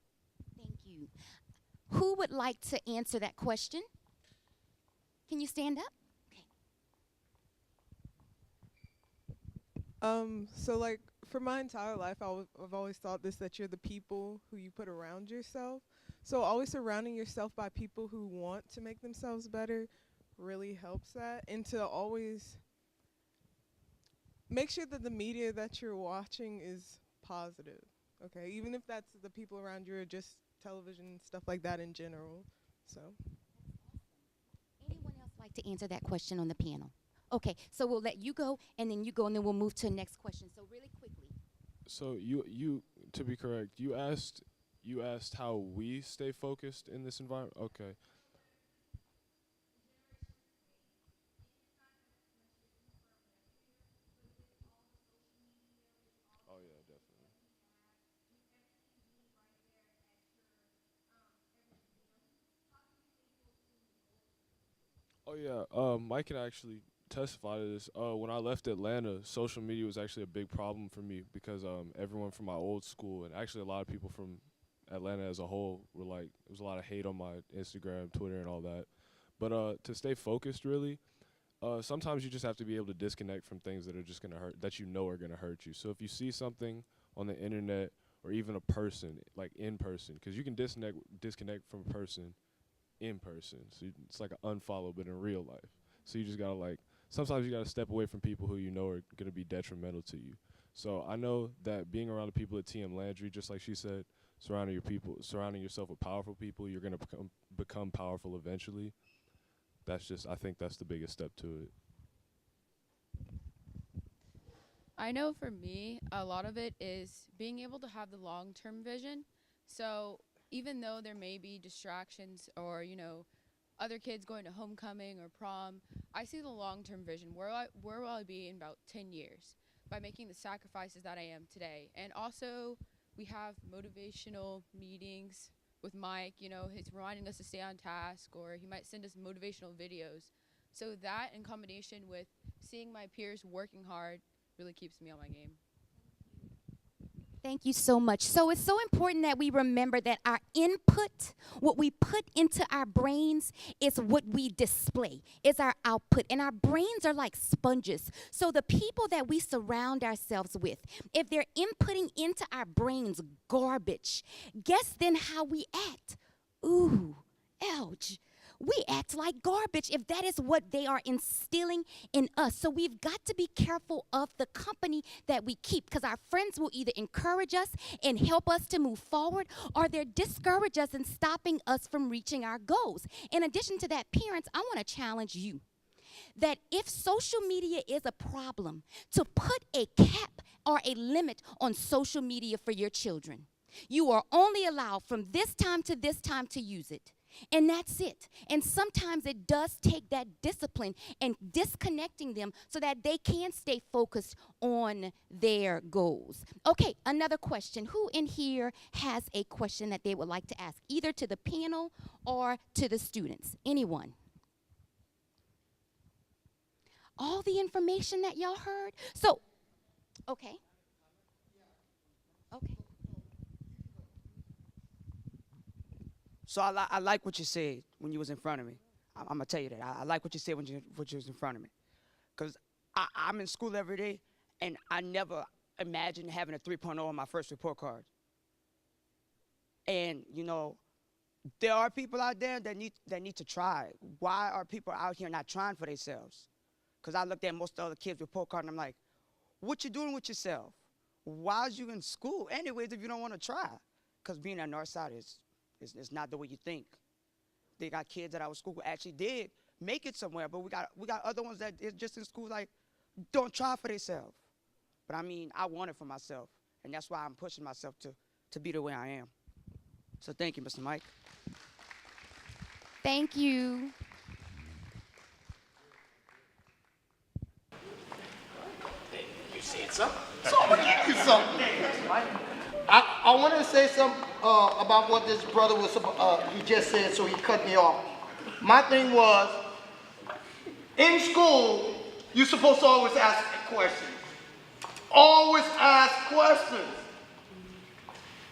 Speaker 1: Thank you. Who would like to answer that question? Can you stand up?
Speaker 11: Okay. So like for my entire life, I've always thought this, that you're the people who you put around yourself. So always surrounding yourself by people who want to make themselves better really helps that. And to always make sure that the media that you're watching is positive. Okay, even if that's the people around you or just television and stuff like that in general. So.
Speaker 1: Anyone else like to answer that question on the panel? Okay, so we'll let you go, and then we'll move to the next question. So really quickly.
Speaker 3: So you to be correct, you asked how we stay focused in this environment. Okay. Oh yeah, definitely. Oh yeah, Mike can actually testify to this. When I left Atlanta, social media was actually a big problem for me because everyone from my old school and actually a lot of people from Atlanta as a whole were like, there was a lot of hate on my Instagram, Twitter, and all that. But to stay focused, really, sometimes you just have to be able to disconnect from things that are just gonna hurt, that you know are gonna hurt you. So if you see something on the internet or even a person, like in person, because you can disconnect from a person in person. So it's like an unfollow, but in real life. So you just gotta like, sometimes you gotta step away from people who you know are gonna be detrimental to you. So I know that being around the people at TM Landry, just like she said, surrounding yourself with powerful people, you're gonna become powerful eventually. I think that's the biggest step to it.
Speaker 4: I know for me, a lot of it is being able to have the long-term vision. So even though there may be distractions or, other kids going to homecoming or prom, I see the long-term vision. Where will I be in about 10 years by making the sacrifices that I am today? And also, we have motivational meetings with Mike. He's reminding us to stay on task, or he might send us motivational videos. So that in combination with seeing my peers working hard really keeps me on my game.
Speaker 1: Thank you so much. So it's so important that we remember that our input, what we put into our brains, is what we display, is our output. And our brains are like sponges. So the people that we surround ourselves with, if they're inputting into our brains garbage, guess then how we act. Ooh, ouch. We act like garbage if that is what they are instilling in us. So we've got to be careful of the company that we keep, because our friends will either encourage us and help us to move forward, or they'll discourage us and stopping us from reaching our goals. In addition to that, parents, I want to challenge you that if social media is a problem, to put a cap or a limit on social media for your children. You are only allowed from this time to use it. And that's it. And sometimes it does take that discipline and disconnecting them so that they can stay focused on their goals. Okay, another question. Who in here has a question that they would like to ask, either to the panel or to the students? Anyone? All the information that y'all heard? So, okay. Okay.
Speaker 17: So I like what you said when you was in front of me. I'm going to tell you that. I like what you said when you was in front of me. Because I'm in school every day, and I never imagined having a 3.0 on my first report card. And, there are people out there that need to try. Why are people out here not trying for themselves? Because I looked at most of the other kids' report card, and I'm like, what you doing with yourself? Why is you in school anyways if you don't want to try? Because being at Northside is not the way you think. They got kids at our school who actually did make it somewhere, but we got other ones that is just in school like don't try for themselves. But I mean, I want it for myself, and that's why I'm pushing myself to be the way I am. So thank you, Mr. Mike.
Speaker 1: Thank you.
Speaker 9: You said something, so I'm gonna give you something. I wanted to say something about what this brother was, he just said, so he cut me off. My thing was, in school, you're supposed to always ask questions. Always ask questions.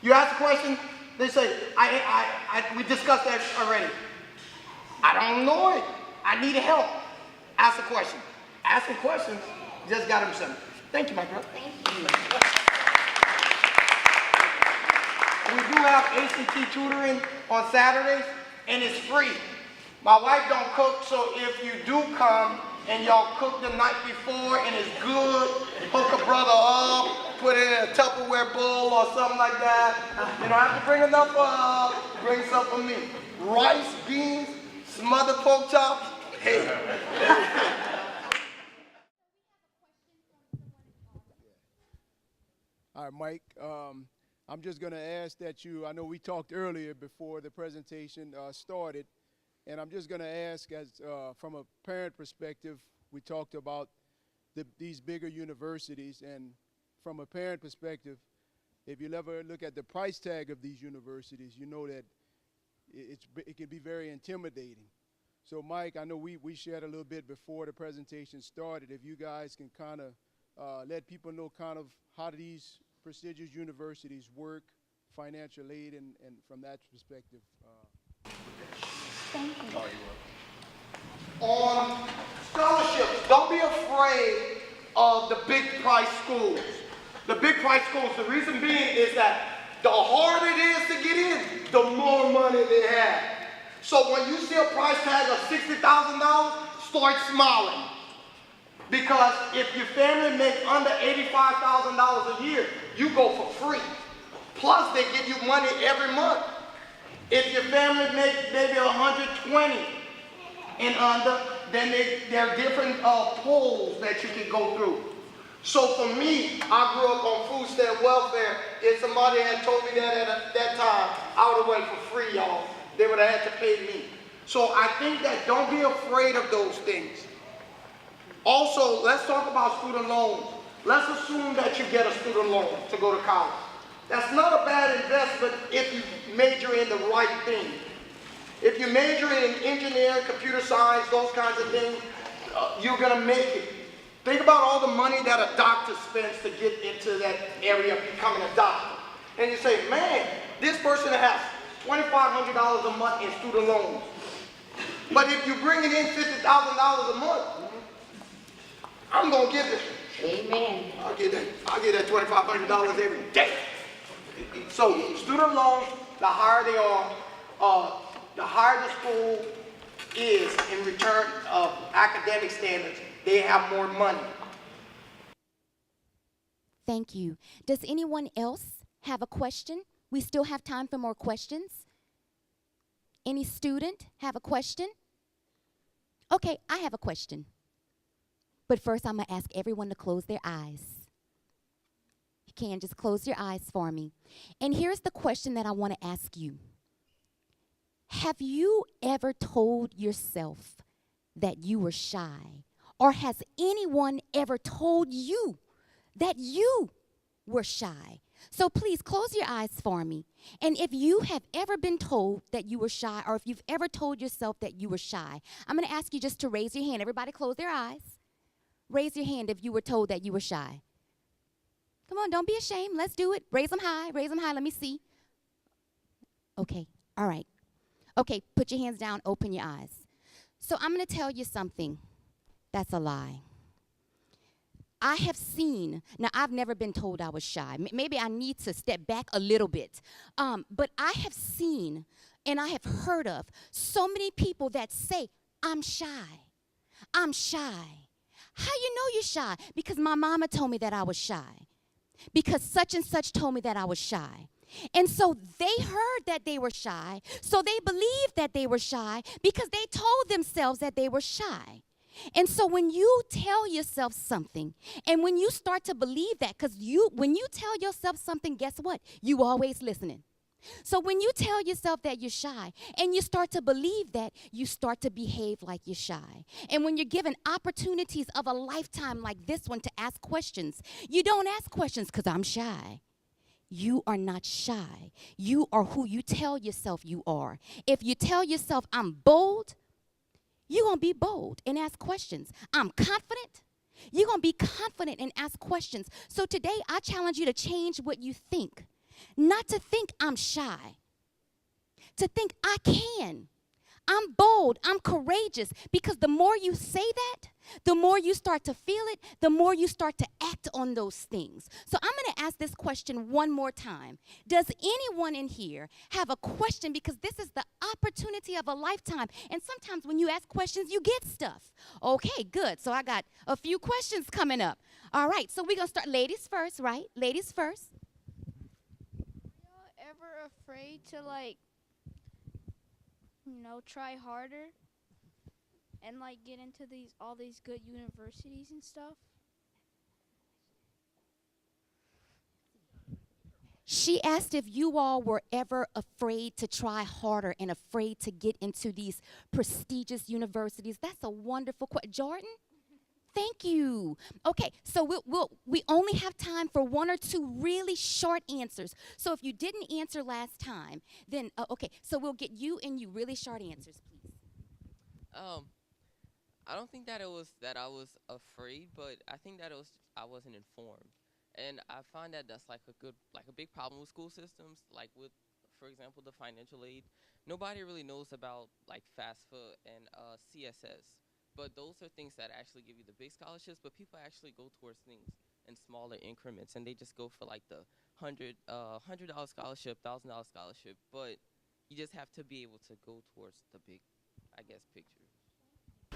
Speaker 9: You ask a question, they say, we discussed that already. I don't know it. I need help. Ask a question. Asking questions just got him something. Thank you, my brother.
Speaker 1: Thank you.
Speaker 9: We do have ACT tutoring on Saturdays, and it's free. My wife don't cook, so if you do come and y'all cook the night before and it's good, hook a brother up, put it in a Tupperware bowl or something like that. You don't have to bring enough up, bring some for me. Rice, beans, smothered pork chops, hey.
Speaker 18: All right, Mike. I'm just going to ask that I know we talked earlier before the presentation started, and I'm just going to ask from a parent perspective, we talked about these bigger universities, and from a parent perspective, if you ever look at the price tag of these universities, you know that it can be very intimidating. So Mike, I know we shared a little bit before the presentation started. If you guys can kind of let people know kind of how these prestigious universities work, financial aid, and from that perspective.
Speaker 1: Thank you.
Speaker 9: On scholarships, don't be afraid of the big price schools. The big price schools, the reason being is that the harder it is to get in, the more money they have. So when you see a price tag of $60,000, start smiling. Because if your family makes under $85,000 a year, you go for free. Plus, they give you money every month. If your family makes maybe 120 and under, then there are different polls that you can go through. So for me, I grew up on food stamp welfare. If somebody had told me that at that time, I would have went for free, y'all. They would have had to pay me. So I think that don't be afraid of those things. Also, let's talk about student loans. Let's assume that you get a student loan to go to college. That's not a bad investment if you major in the right thing. If you major in engineering, computer science, those kinds of things, you're going to make it. Think about all the money that a doctor spends to get into that area of becoming a doctor. And you say, man, this person has $2,500 a month in student loans. But if you bring it in $50,000 a month, I'm going to give it. Amen. I'll get that $2,500 every day. So student loans, the higher they are, the higher the school is in return of academic standards, they have more money.
Speaker 1: Thank you. Does anyone else have a question? We still have time for more questions. Any student have a question? Okay, I have a question. But first, I'm going to ask everyone to close their eyes. You can just close your eyes for me. And here's the question that I want to ask you. Have you ever told yourself that you were shy? Or has anyone ever told you that you were shy? So please close your eyes for me. And if you have ever been told that you were shy, or if you've ever told yourself that you were shy, I'm going to ask you just to raise your hand. Everybody close their eyes. Raise your hand if you were told that you were shy. Come on, don't be ashamed. Let's do it. Raise them high. Raise them high. Let me see. Okay. All right. Okay, put your hands down. Open your eyes. So I'm going to tell you something that's a lie. I have seen, now I've never been told I was shy. Maybe I need to step back a little bit. But I have seen and I have heard of so many people that say, I'm shy. I'm shy. How you know you're shy? Because my mama told me that I was shy. Because such and such told me that I was shy. And so they heard that they were shy. So they believed that they were shy because they told themselves that they were shy. And so when you tell yourself something, and when you start to believe that, because when you tell yourself something, guess what? You always listening. So when you tell yourself that you're shy and you start to believe that, you start to behave like you're shy. And when you're given opportunities of a lifetime like this one to ask questions, you don't ask questions because I'm shy. You are not shy. You are who you tell yourself you are. If you tell yourself I'm bold, you're going to be bold and ask questions. I'm confident. You're going to be confident and ask questions. So today I challenge you to change what you think. Not to think I'm shy, to think I can. I'm bold, I'm courageous, because the more you say that, the more you start to feel it, the more you start to act on those things. So I'm going to ask this question one more time. Does anyone in here have a question? Because this is the opportunity of a lifetime. And sometimes when you ask questions, you get stuff. Okay, good. So I got a few questions coming up. All right, so we're going to start. Ladies first, right? Ladies first.
Speaker 19: Ever afraid to try harder and get into all these good universities and stuff?
Speaker 1: She asked if you all were ever afraid to try harder and afraid to get into these prestigious universities. That's a wonderful question. Jordan? Thank you. Okay, so we only have time for one or two really short answers. So if you didn't answer last time, then, okay, so we'll get you and you really short answers, please.
Speaker 13: I don't think that it was that I was afraid, but I think that I wasn't informed. And I find that that's like a big problem with school systems, like with, for example, the financial aid. Nobody really knows about FAFSA and CSS. But those are things that actually give you the big scholarships, but people actually go towards things in smaller increments, and they just go for the $100 scholarship, $1,000 scholarship. But you just have to be able to go towards the big, I guess, picture.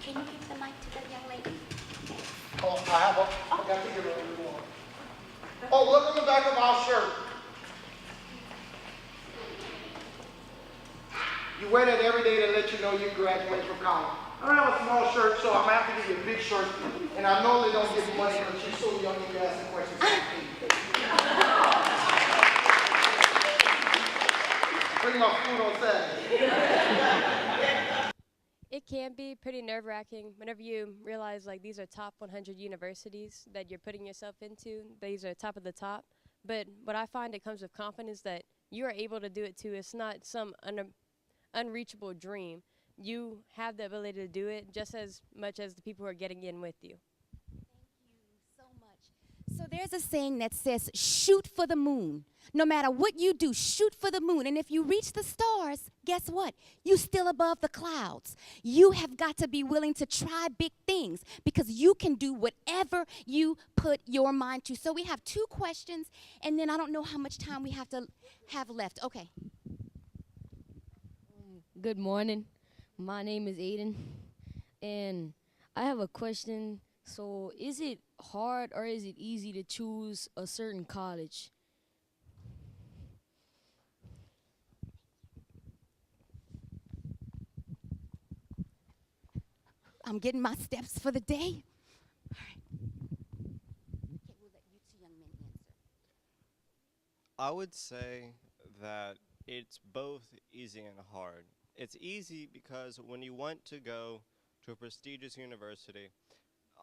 Speaker 1: Can you give the mic to the young lady?
Speaker 9: Oh, I got to give her a more. Oh, look on the back of our shirt. You wear that every day to let you know you graduated from college. I don't have a small shirt, so I'm going to have to give you a big shirt. And I normally don't give you money because you're so young and you ask the questions. Bring my food on Saturday.
Speaker 10: It can be pretty nerve-wracking whenever you realize like these are top 100 universities that you're putting yourself into. These are top of the top. But what I find, it comes with confidence that you are able to do it too. It's not some unreachable dream. You have the ability to do it just as much as the people who are getting in with you.
Speaker 1: So much. So there's a saying that says, shoot for the moon. No matter what you do, shoot for the moon. And if you reach the stars, guess what? You're still above the clouds. You have got to be willing to try big things because you can do whatever you put your mind to. So we have 2 questions, and then I don't know how much time we have to have left. Okay.
Speaker 20: Good morning. My name is Aiden, and I have a question. So is it hard or is it easy to choose a certain college?
Speaker 1: I'm getting my steps for the day. All right. Okay, we'll let you 2 young men answer.
Speaker 21: I would say that it's both easy and hard. It's easy because when you want to go to a prestigious university,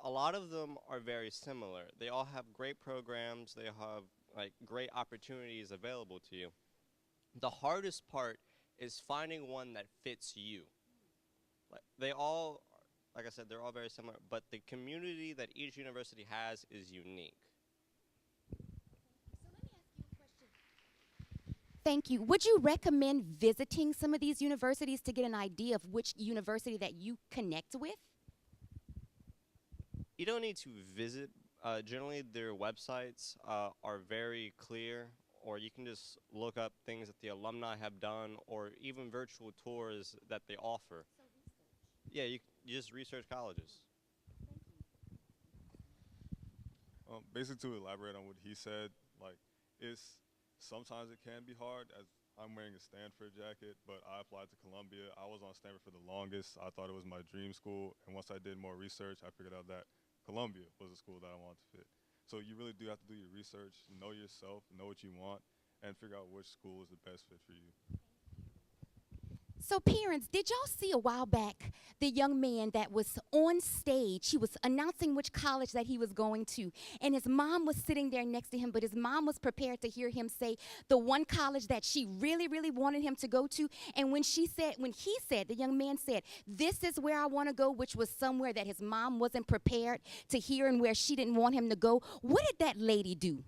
Speaker 21: a lot of them are very similar. They all have great programs, they have like great opportunities available to you. The hardest part is finding one that fits you. They all, like I said, they're all very similar, but the community that each university has is unique.
Speaker 1: Thank you. Would you recommend visiting some of these universities to get an idea of which university that you connect with?
Speaker 21: You don't need to visit. Generally, their websites are very clear, or you can just look up things that the alumni have done, or even virtual tours that they offer. So yeah, you just research colleges.
Speaker 3: Basically, to elaborate on what he said, like, sometimes it can be hard, as I'm wearing a Stanford jacket, but I applied to Columbia. I was on Stanford for the longest. I thought it was my dream school, and once I did more research, I figured out that Columbia was a school that I wanted to fit. So you really do have to do your research, know yourself, know what you want, and figure out which school is the best fit for you.
Speaker 1: So parents, did y'all see a while back the young man that was on stage? He was announcing which college that he was going to, and his mom was sitting there next to him, but his mom was prepared to hear him say the one college that she really, really wanted him to go to. And when he said, the young man said, this is where I want to go, which was somewhere that his mom wasn't prepared to hear and where she didn't want him to go, what did that lady do?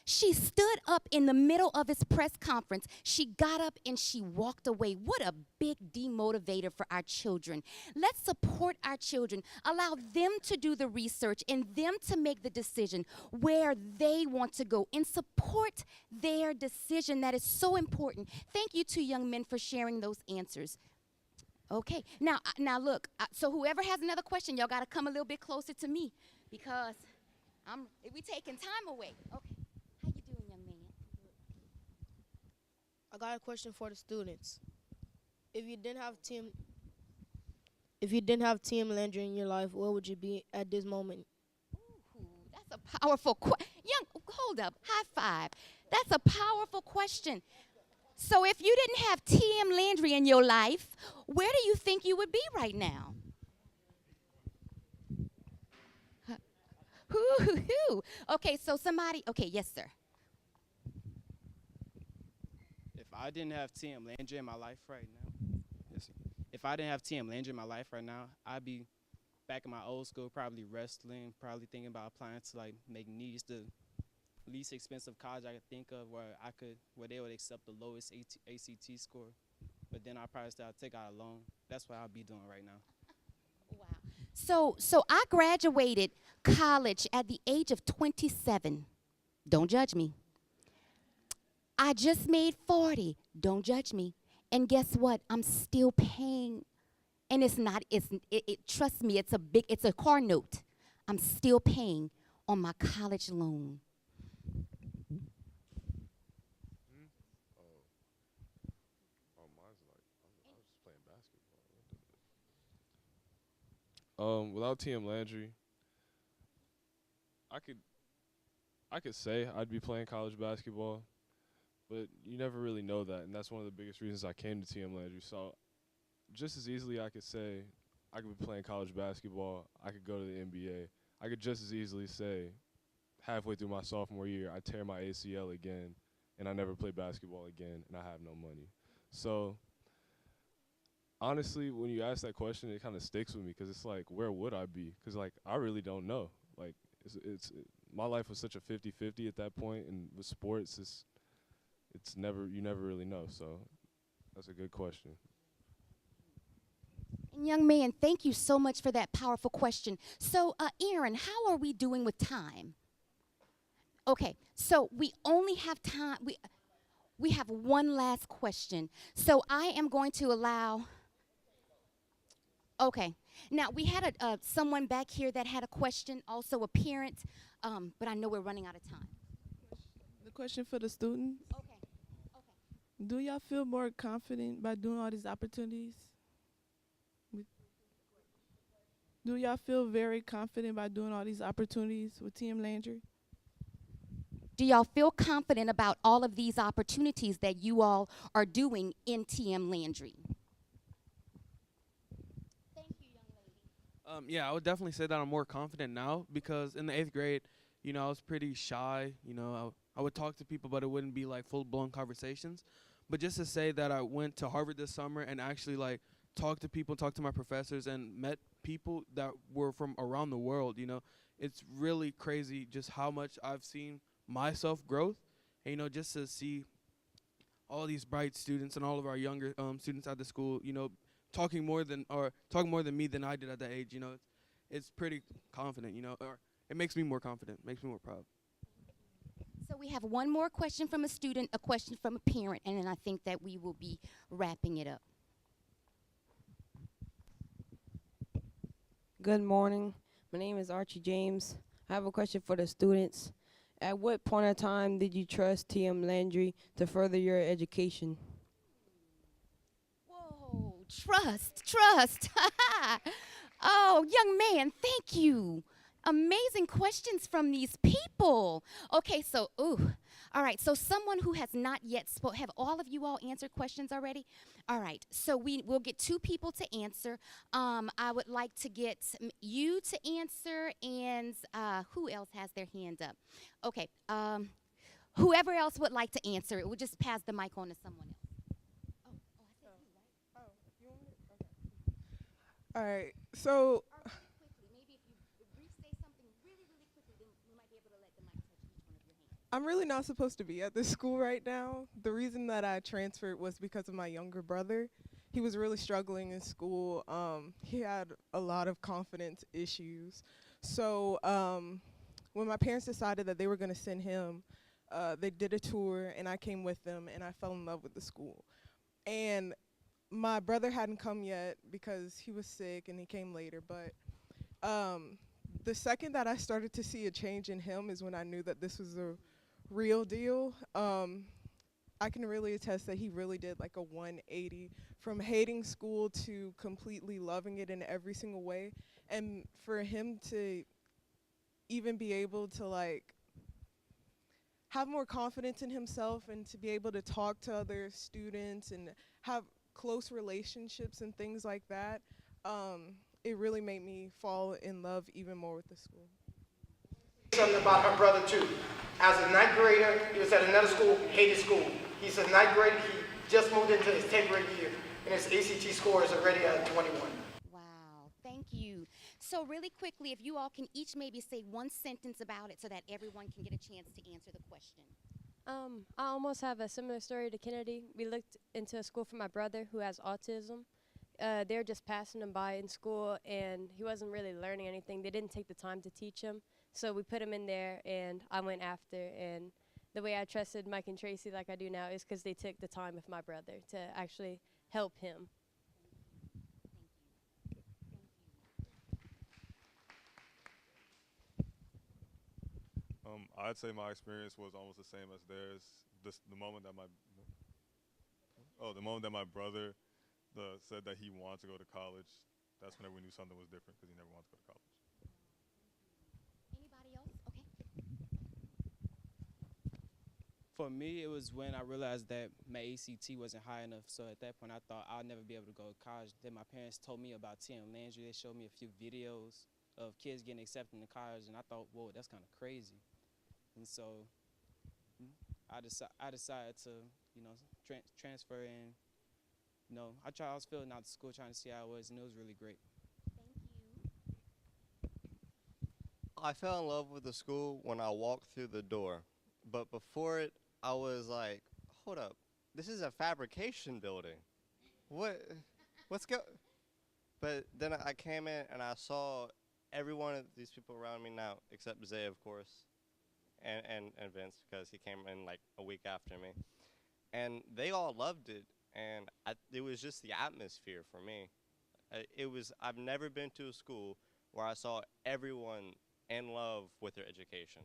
Speaker 1: She stood up in the middle of his press conference. She got up and she walked away. What a big demotivator for our children. Let's support our children. Allow them to do the research and them to make the decision where they want to go and support their decision. That is so important. Thank you 2 young men for sharing those answers. Okay, now look, so whoever has another question, y'all got to come a little bit closer to me because we taking time away. Okay.
Speaker 20: I got a question for the students. If you didn't have Team Landry in your life, where would you be at this moment?
Speaker 1: Ooh, that's a powerful question. Hold up, high five. That's a powerful question. So if you didn't have T.M. Landry in your life, where do you think you would be right now? Okay, so okay, yes, sir.
Speaker 22: If I didn't have T.M. Landry in my life right now, I'd be back in my old school, probably wrestling, probably thinking about applying to like McNeese, the least expensive college I could think of where they would accept the lowest ACT score. But then I'd probably take out a loan. That's what I'll be doing right now.
Speaker 1: Wow. So I graduated college at the age of 27. Don't judge me. I just made 40. Don't judge me. And guess what? I'm still paying. And it's not, trust me, it's a car note. I'm still paying on my college loan.
Speaker 3: Without TM Landry, I could say I'd be playing college basketball, but you never really know that, and that's one of the biggest reasons I came to TM Landry. So just as easily I could say I could be playing college basketball, I could go to the NBA. I could just as easily say halfway through my sophomore year, I tear my ACL again, and I never play basketball again, and I have no money. So honestly, when you ask that question, it kind of sticks with me because it's like, where would I be? Because, like, I really don't know. Like, my life was such a 50-50 at that point, and with sports, you never really know. So that's a good question.
Speaker 1: And young man, thank you so much for that powerful question. So, Aaron, how are we doing with time? Okay, so we only have time. We have one last question. So I am going to allow. Okay. Now, we had someone back here that had a question, also a parent, but I know we're running out of time.
Speaker 11: The question for the students.
Speaker 1: Okay.
Speaker 11: Do y'all feel more confident by doing all these opportunities? Do y'all feel very confident by doing all these opportunities with TM Landry?
Speaker 1: Do y'all feel confident about all of these opportunities that you all are doing in TM Landry?
Speaker 14: Yeah, I would definitely say that I'm more confident now because in the 8th grade, you know, I was pretty shy. You know, I would talk to people, but it wouldn't be like full-blown conversations. But just to say that I went to Harvard this summer and actually like talked to people, talked to my professors, and met people that were from around the world, you know, it's really crazy just how much I've seen myself growth. And, you know, just to see all these bright students and all of our younger students at the school, you know, talking more than me than I did at that age, you know, it's pretty confident, you know, or it makes me more confident, makes me more proud.
Speaker 1: So we have one more question from a student, a question from a parent, and then I think that we will be wrapping it up.
Speaker 2: Good morning. My name is Archie James. I have a question for the students. At what point in time did you trust TM Landry to further your education?
Speaker 1: Whoa, trust. Oh, young man, thank you. Amazing questions from these people. Okay, so, all right, so someone who has not yet spoke, have all of you all answered questions already? All right, so we'll get 2 people to answer. I would like to get you to answer, and who else has their hand up? Okay, whoever else would like to answer it, we'll just pass the mic on to someone else.
Speaker 11: All right, so I'm really not supposed to be at this school right now. The reason that I transferred was because of my younger brother. He was really struggling in school. He had a lot of confidence issues. So when my parents decided that they were going to send him, they did a tour, and I came with them, and I fell in love with the school. And my brother hadn't come yet because he was sick, and he came later. But the second that I started to see a change in him is when I knew that this was a real deal. I can really attest that he really did like a 180 from hating school to completely loving it in every single way. And for him to even be able to like have more confidence in himself and to be able to talk to other students and have close relationships and things like that, it really made me fall in love even more with the school.
Speaker 9: Something about her brother too. As a 9th grader, he was at another school, hated school. He's a 9th grader, he just moved into his 10th grade year, and his ACT score is already at 21.
Speaker 1: Wow, thank you. So really quickly, if you all can each maybe say one sentence about it so that everyone can get a chance to answer the question.
Speaker 10: I almost have a similar story to Kennedy. We looked into a school for my brother who has autism. They're just passing him by in school, and he wasn't really learning anything. They didn't take the time to teach him. So we put him in there, and I went after, and the way I trusted Mike and Tracy like I do now is because they took the time with my brother to actually help him.
Speaker 6: I'd say my experience was almost the same as theirs. The moment that my brother said that he wanted to go to college, that's whenever we knew something was different because he never wanted to go to college.
Speaker 1: Anybody else? Okay.
Speaker 22: For me, it was when I realized that my ACT wasn't high enough. So at that point, I thought I'll never be able to go to college. Then my parents told me about TM Landry. They showed me a few videos of kids getting accepted into college, and I thought, whoa, that's kind of crazy. And so I decided to, transfer in. I was filling out the school trying to see how it was, and it was really great.
Speaker 21: I fell in love with the school when I walked through the door. But before it, I was like, hold up, this is a fabrication building. What's But then I came in and I saw every one of these people around me now, except Zay, of course, and Vince, because he came in like a week after me. And they all loved it, and it was just the atmosphere for me. I've never been to a school where I saw everyone in love with their education.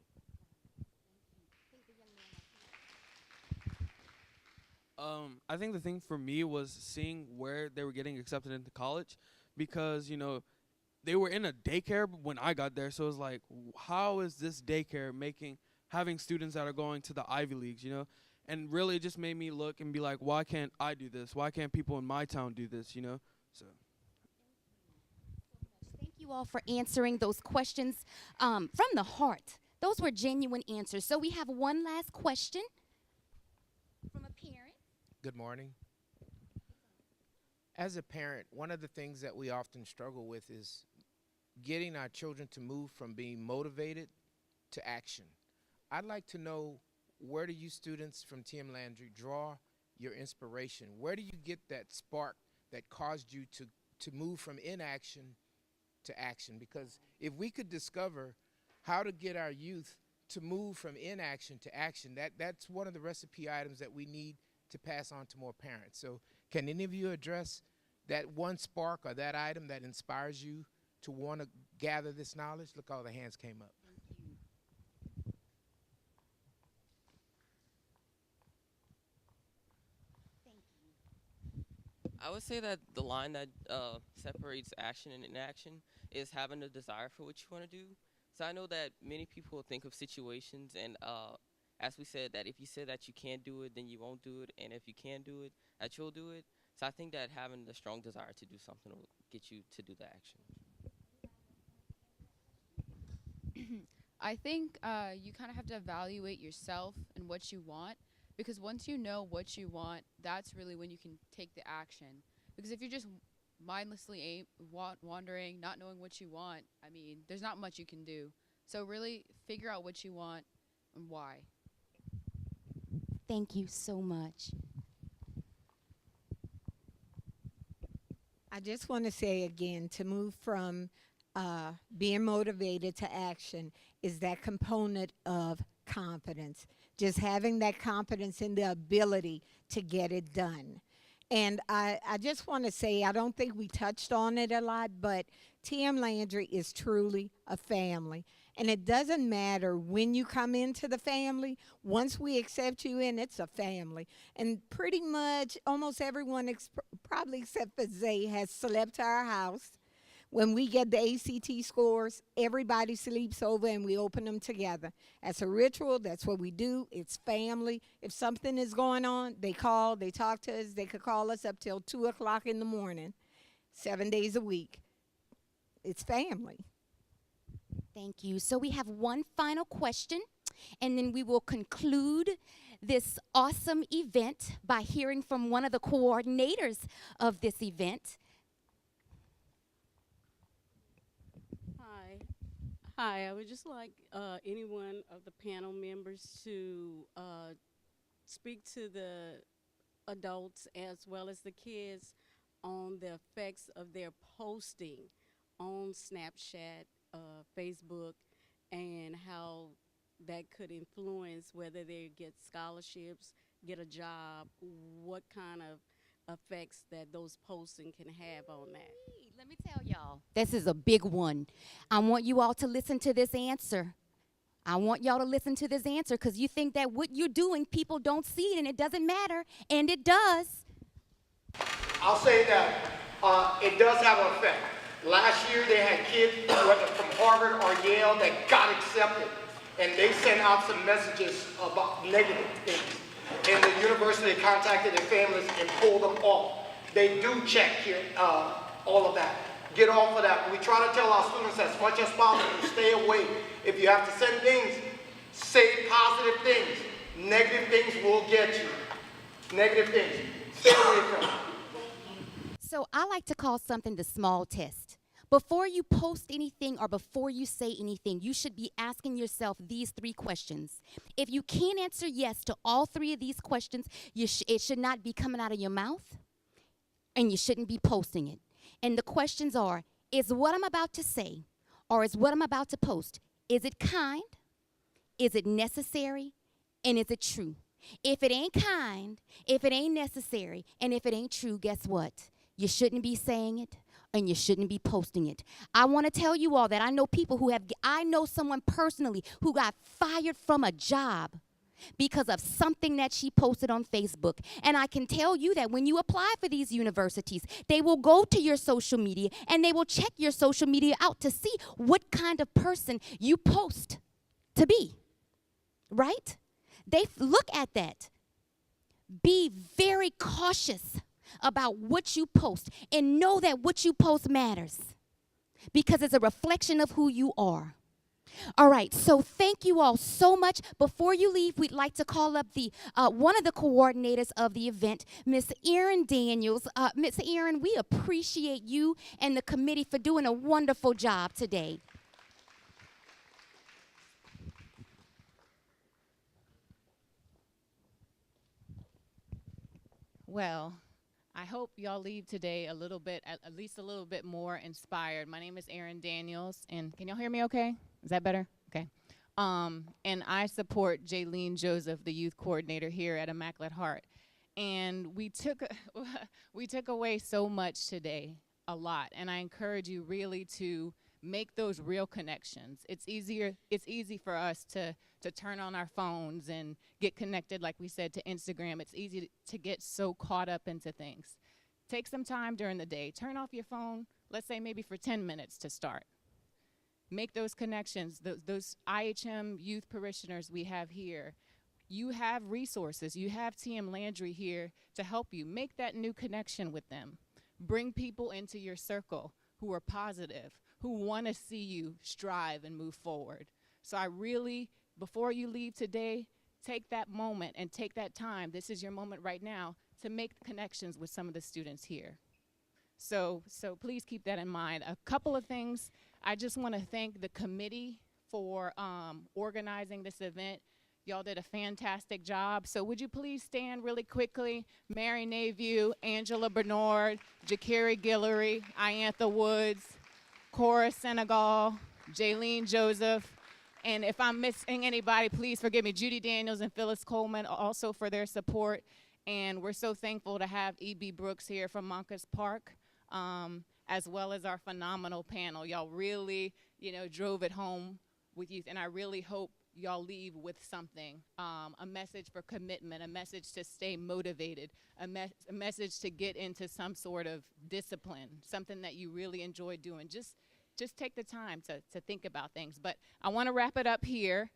Speaker 14: I think the thing for me was seeing where they were getting accepted into college, because they were in a daycare when I got there, so it was like, how is this daycare having students that are going to the Ivy Leagues, and really it just made me look and be like, why can't I do this? Why can't people in my town do this? So.
Speaker 1: Thank you all for answering those questions from the heart. Those were genuine answers. So we have one last question from a parent.
Speaker 7: Good morning. As a parent, one of the things that we often struggle with is getting our children to move from being motivated to action. I'd like to know, where do you students from TM Landry draw your inspiration? Where do you get that spark that caused you to move from inaction to action? Because if we could discover how to get our youth to move from inaction to action, that's one of the recipe items that we need to pass on to more parents. So can any of you address that one spark or that item that inspires you to want to gather this knowledge? Look, all the hands came up.
Speaker 13: I would say that the line that separates action and inaction is having a desire for what you want to do. So I know that many people think of situations, and as we said, that if you say that you can't do it, then you won't do it, and if you can do it, that you'll do it. So I think that having the strong desire to do something will get you to do the action.
Speaker 4: I think you kind of have to evaluate yourself and what you want, because once you know what you want, that's really when you can take the action. Because if you're just mindlessly wandering, not knowing what you want, I mean, there's not much you can do. So really figure out what you want and why.
Speaker 1: Thank you so much.
Speaker 8: I just want to say again, to move from being motivated to action is that component of confidence. Just having that confidence in the ability to get it done. And I just want to say, I don't think we touched on it a lot, but TM Landry is truly a family. And it doesn't matter when you come into the family. Once we accept you in, it's a family. And pretty much almost everyone, probably except for Zay, has slept to our house. When we get the ACT scores, everybody sleeps over and we open them together. That's a ritual. That's what we do. It's family. If something is going on, they call, they talk to us. They could call us up till 2 o'clock in the morning, 7 days a week. It's family.
Speaker 1: Thank you. So we have one final question, and then we will conclude this awesome event by hearing from one of the coordinators of this event.
Speaker 23: Hi, I would just like any one of the panel members to speak to the adults as well as the kids on the effects of their posting on Snapchat, Facebook, and how that could influence whether they get scholarships, get a job, what kind of effects that those posting can have on that?
Speaker 1: Let me tell y'all, this is a big one. I want you all to listen to this answer. I want y'all to listen to this answer because you think that what you're doing, people don't see it and it doesn't matter, and it does.
Speaker 9: I'll say that it does have an effect. Last year they had kids, whether from Harvard or Yale, that got accepted, and they sent out some messages about negative things. And the university contacted their families and pulled them off. They do check here, all of that. Get off of that. We try to tell our students as much as possible to stay away. If you have to send things, say positive things. Negative things will get you. Negative things. Stay away from it.
Speaker 1: So I like to call something the small test. Before you post anything or before you say anything, you should be asking yourself these 3 questions. If you can't answer yes to all 3 of these questions, it should not be coming out of your mouth, and you shouldn't be posting it. And the questions are, is what I'm about to say or is what I'm about to post, is it kind, is it necessary, and is it true? If it ain't kind, if it ain't necessary, and if it ain't true, guess what? You shouldn't be saying it and you shouldn't be posting it. I want to tell you all that I know people I know someone personally who got fired from a job because of something that she posted on Facebook. And I can tell you that when you apply for these universities, they will go to your social media and they will check your social media out to see what kind of person you post to be, right? They look at that. Be very cautious about what you post and know that what you post matters because it's a reflection of who you are. All right, so thank you all so much. Before you leave, we'd like to call up the one of the coordinators of the event, Miss Erin Daniels. Miss Erin, we appreciate you and the committee for doing a wonderful job today.
Speaker 5: Well, I hope y'all leave today a little bit, at least a little bit more inspired. My name is Erin Daniels, and can y'all hear me okay? Is that better? Okay. And I support Jaylene Joseph, the youth coordinator here at Immaculate Heart. And we took away so much today, a lot. And I encourage you really to make those real connections. It's easy for us to turn on our phones and get connected, like we said, to Instagram. It's easy to get so caught up into things. Take some time during the day. Turn off your phone, let's say maybe for 10 minutes to start. Make those connections, those IHM youth parishioners we have here. You have resources. You have TM Landry here to help you. Make that new connection with them. Bring people into your circle who are positive, who want to see you strive and move forward. So I really, before you leave today, take that moment and take that time. This is your moment right now to make connections with some of the students here. So please keep that in mind. A couple of things. I just want to thank the committee for organizing this event. Y'all did a fantastic job. So would you please stand really quickly? Mary Naview, Angela Bernard, Jakari Guillory, Iantha Woods, Cora Senegal, Jaylene Joseph, and if I'm missing anybody, please forgive me. Judy Daniels and Phyllis Coleman also for their support. And we're so thankful to have E.B. Brooks here from Moncus Park, as well as our phenomenal panel. Y'all really, drove it home with youth, and I really hope y'all leave with something, a message for commitment, a message to stay motivated, a message to get into some sort of discipline, something that you really enjoy doing. Just take the time to think about things. But I want to wrap it up here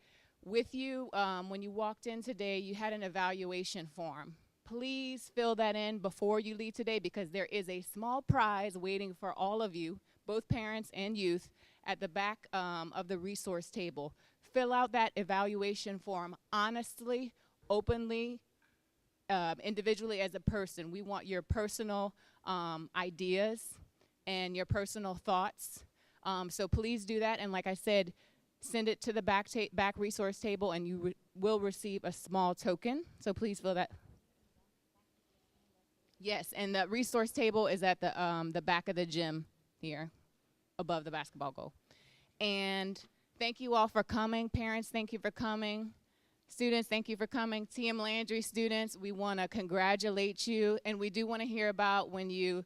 Speaker 5: with you. When you walked in today, you had an evaluation form. Please fill that in before you leave today because there is a small prize waiting for all of you, both parents and youth, at the back of the resource table. Fill out that evaluation form honestly, openly, individually as a person. We want your personal ideas and your personal thoughts. So please do that. And like I said, send it to the back resource table and you will receive a small token. So please fill that. Yes, and the resource table is at the back of the gym here, above the basketball goal. And Thank you all for coming. Parents, thank you for coming. Students, thank you for coming. TM Landry students, we want to congratulate you, and we do want to hear about when you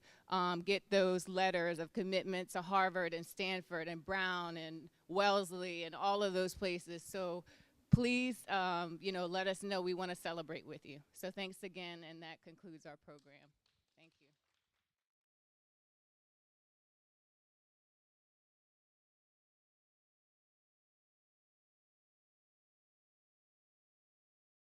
Speaker 5: get those letters of commitment to Harvard and Stanford and Brown and Wellesley and all of those places. So please, let us know. We want to celebrate with you. So thanks again, and that concludes our program.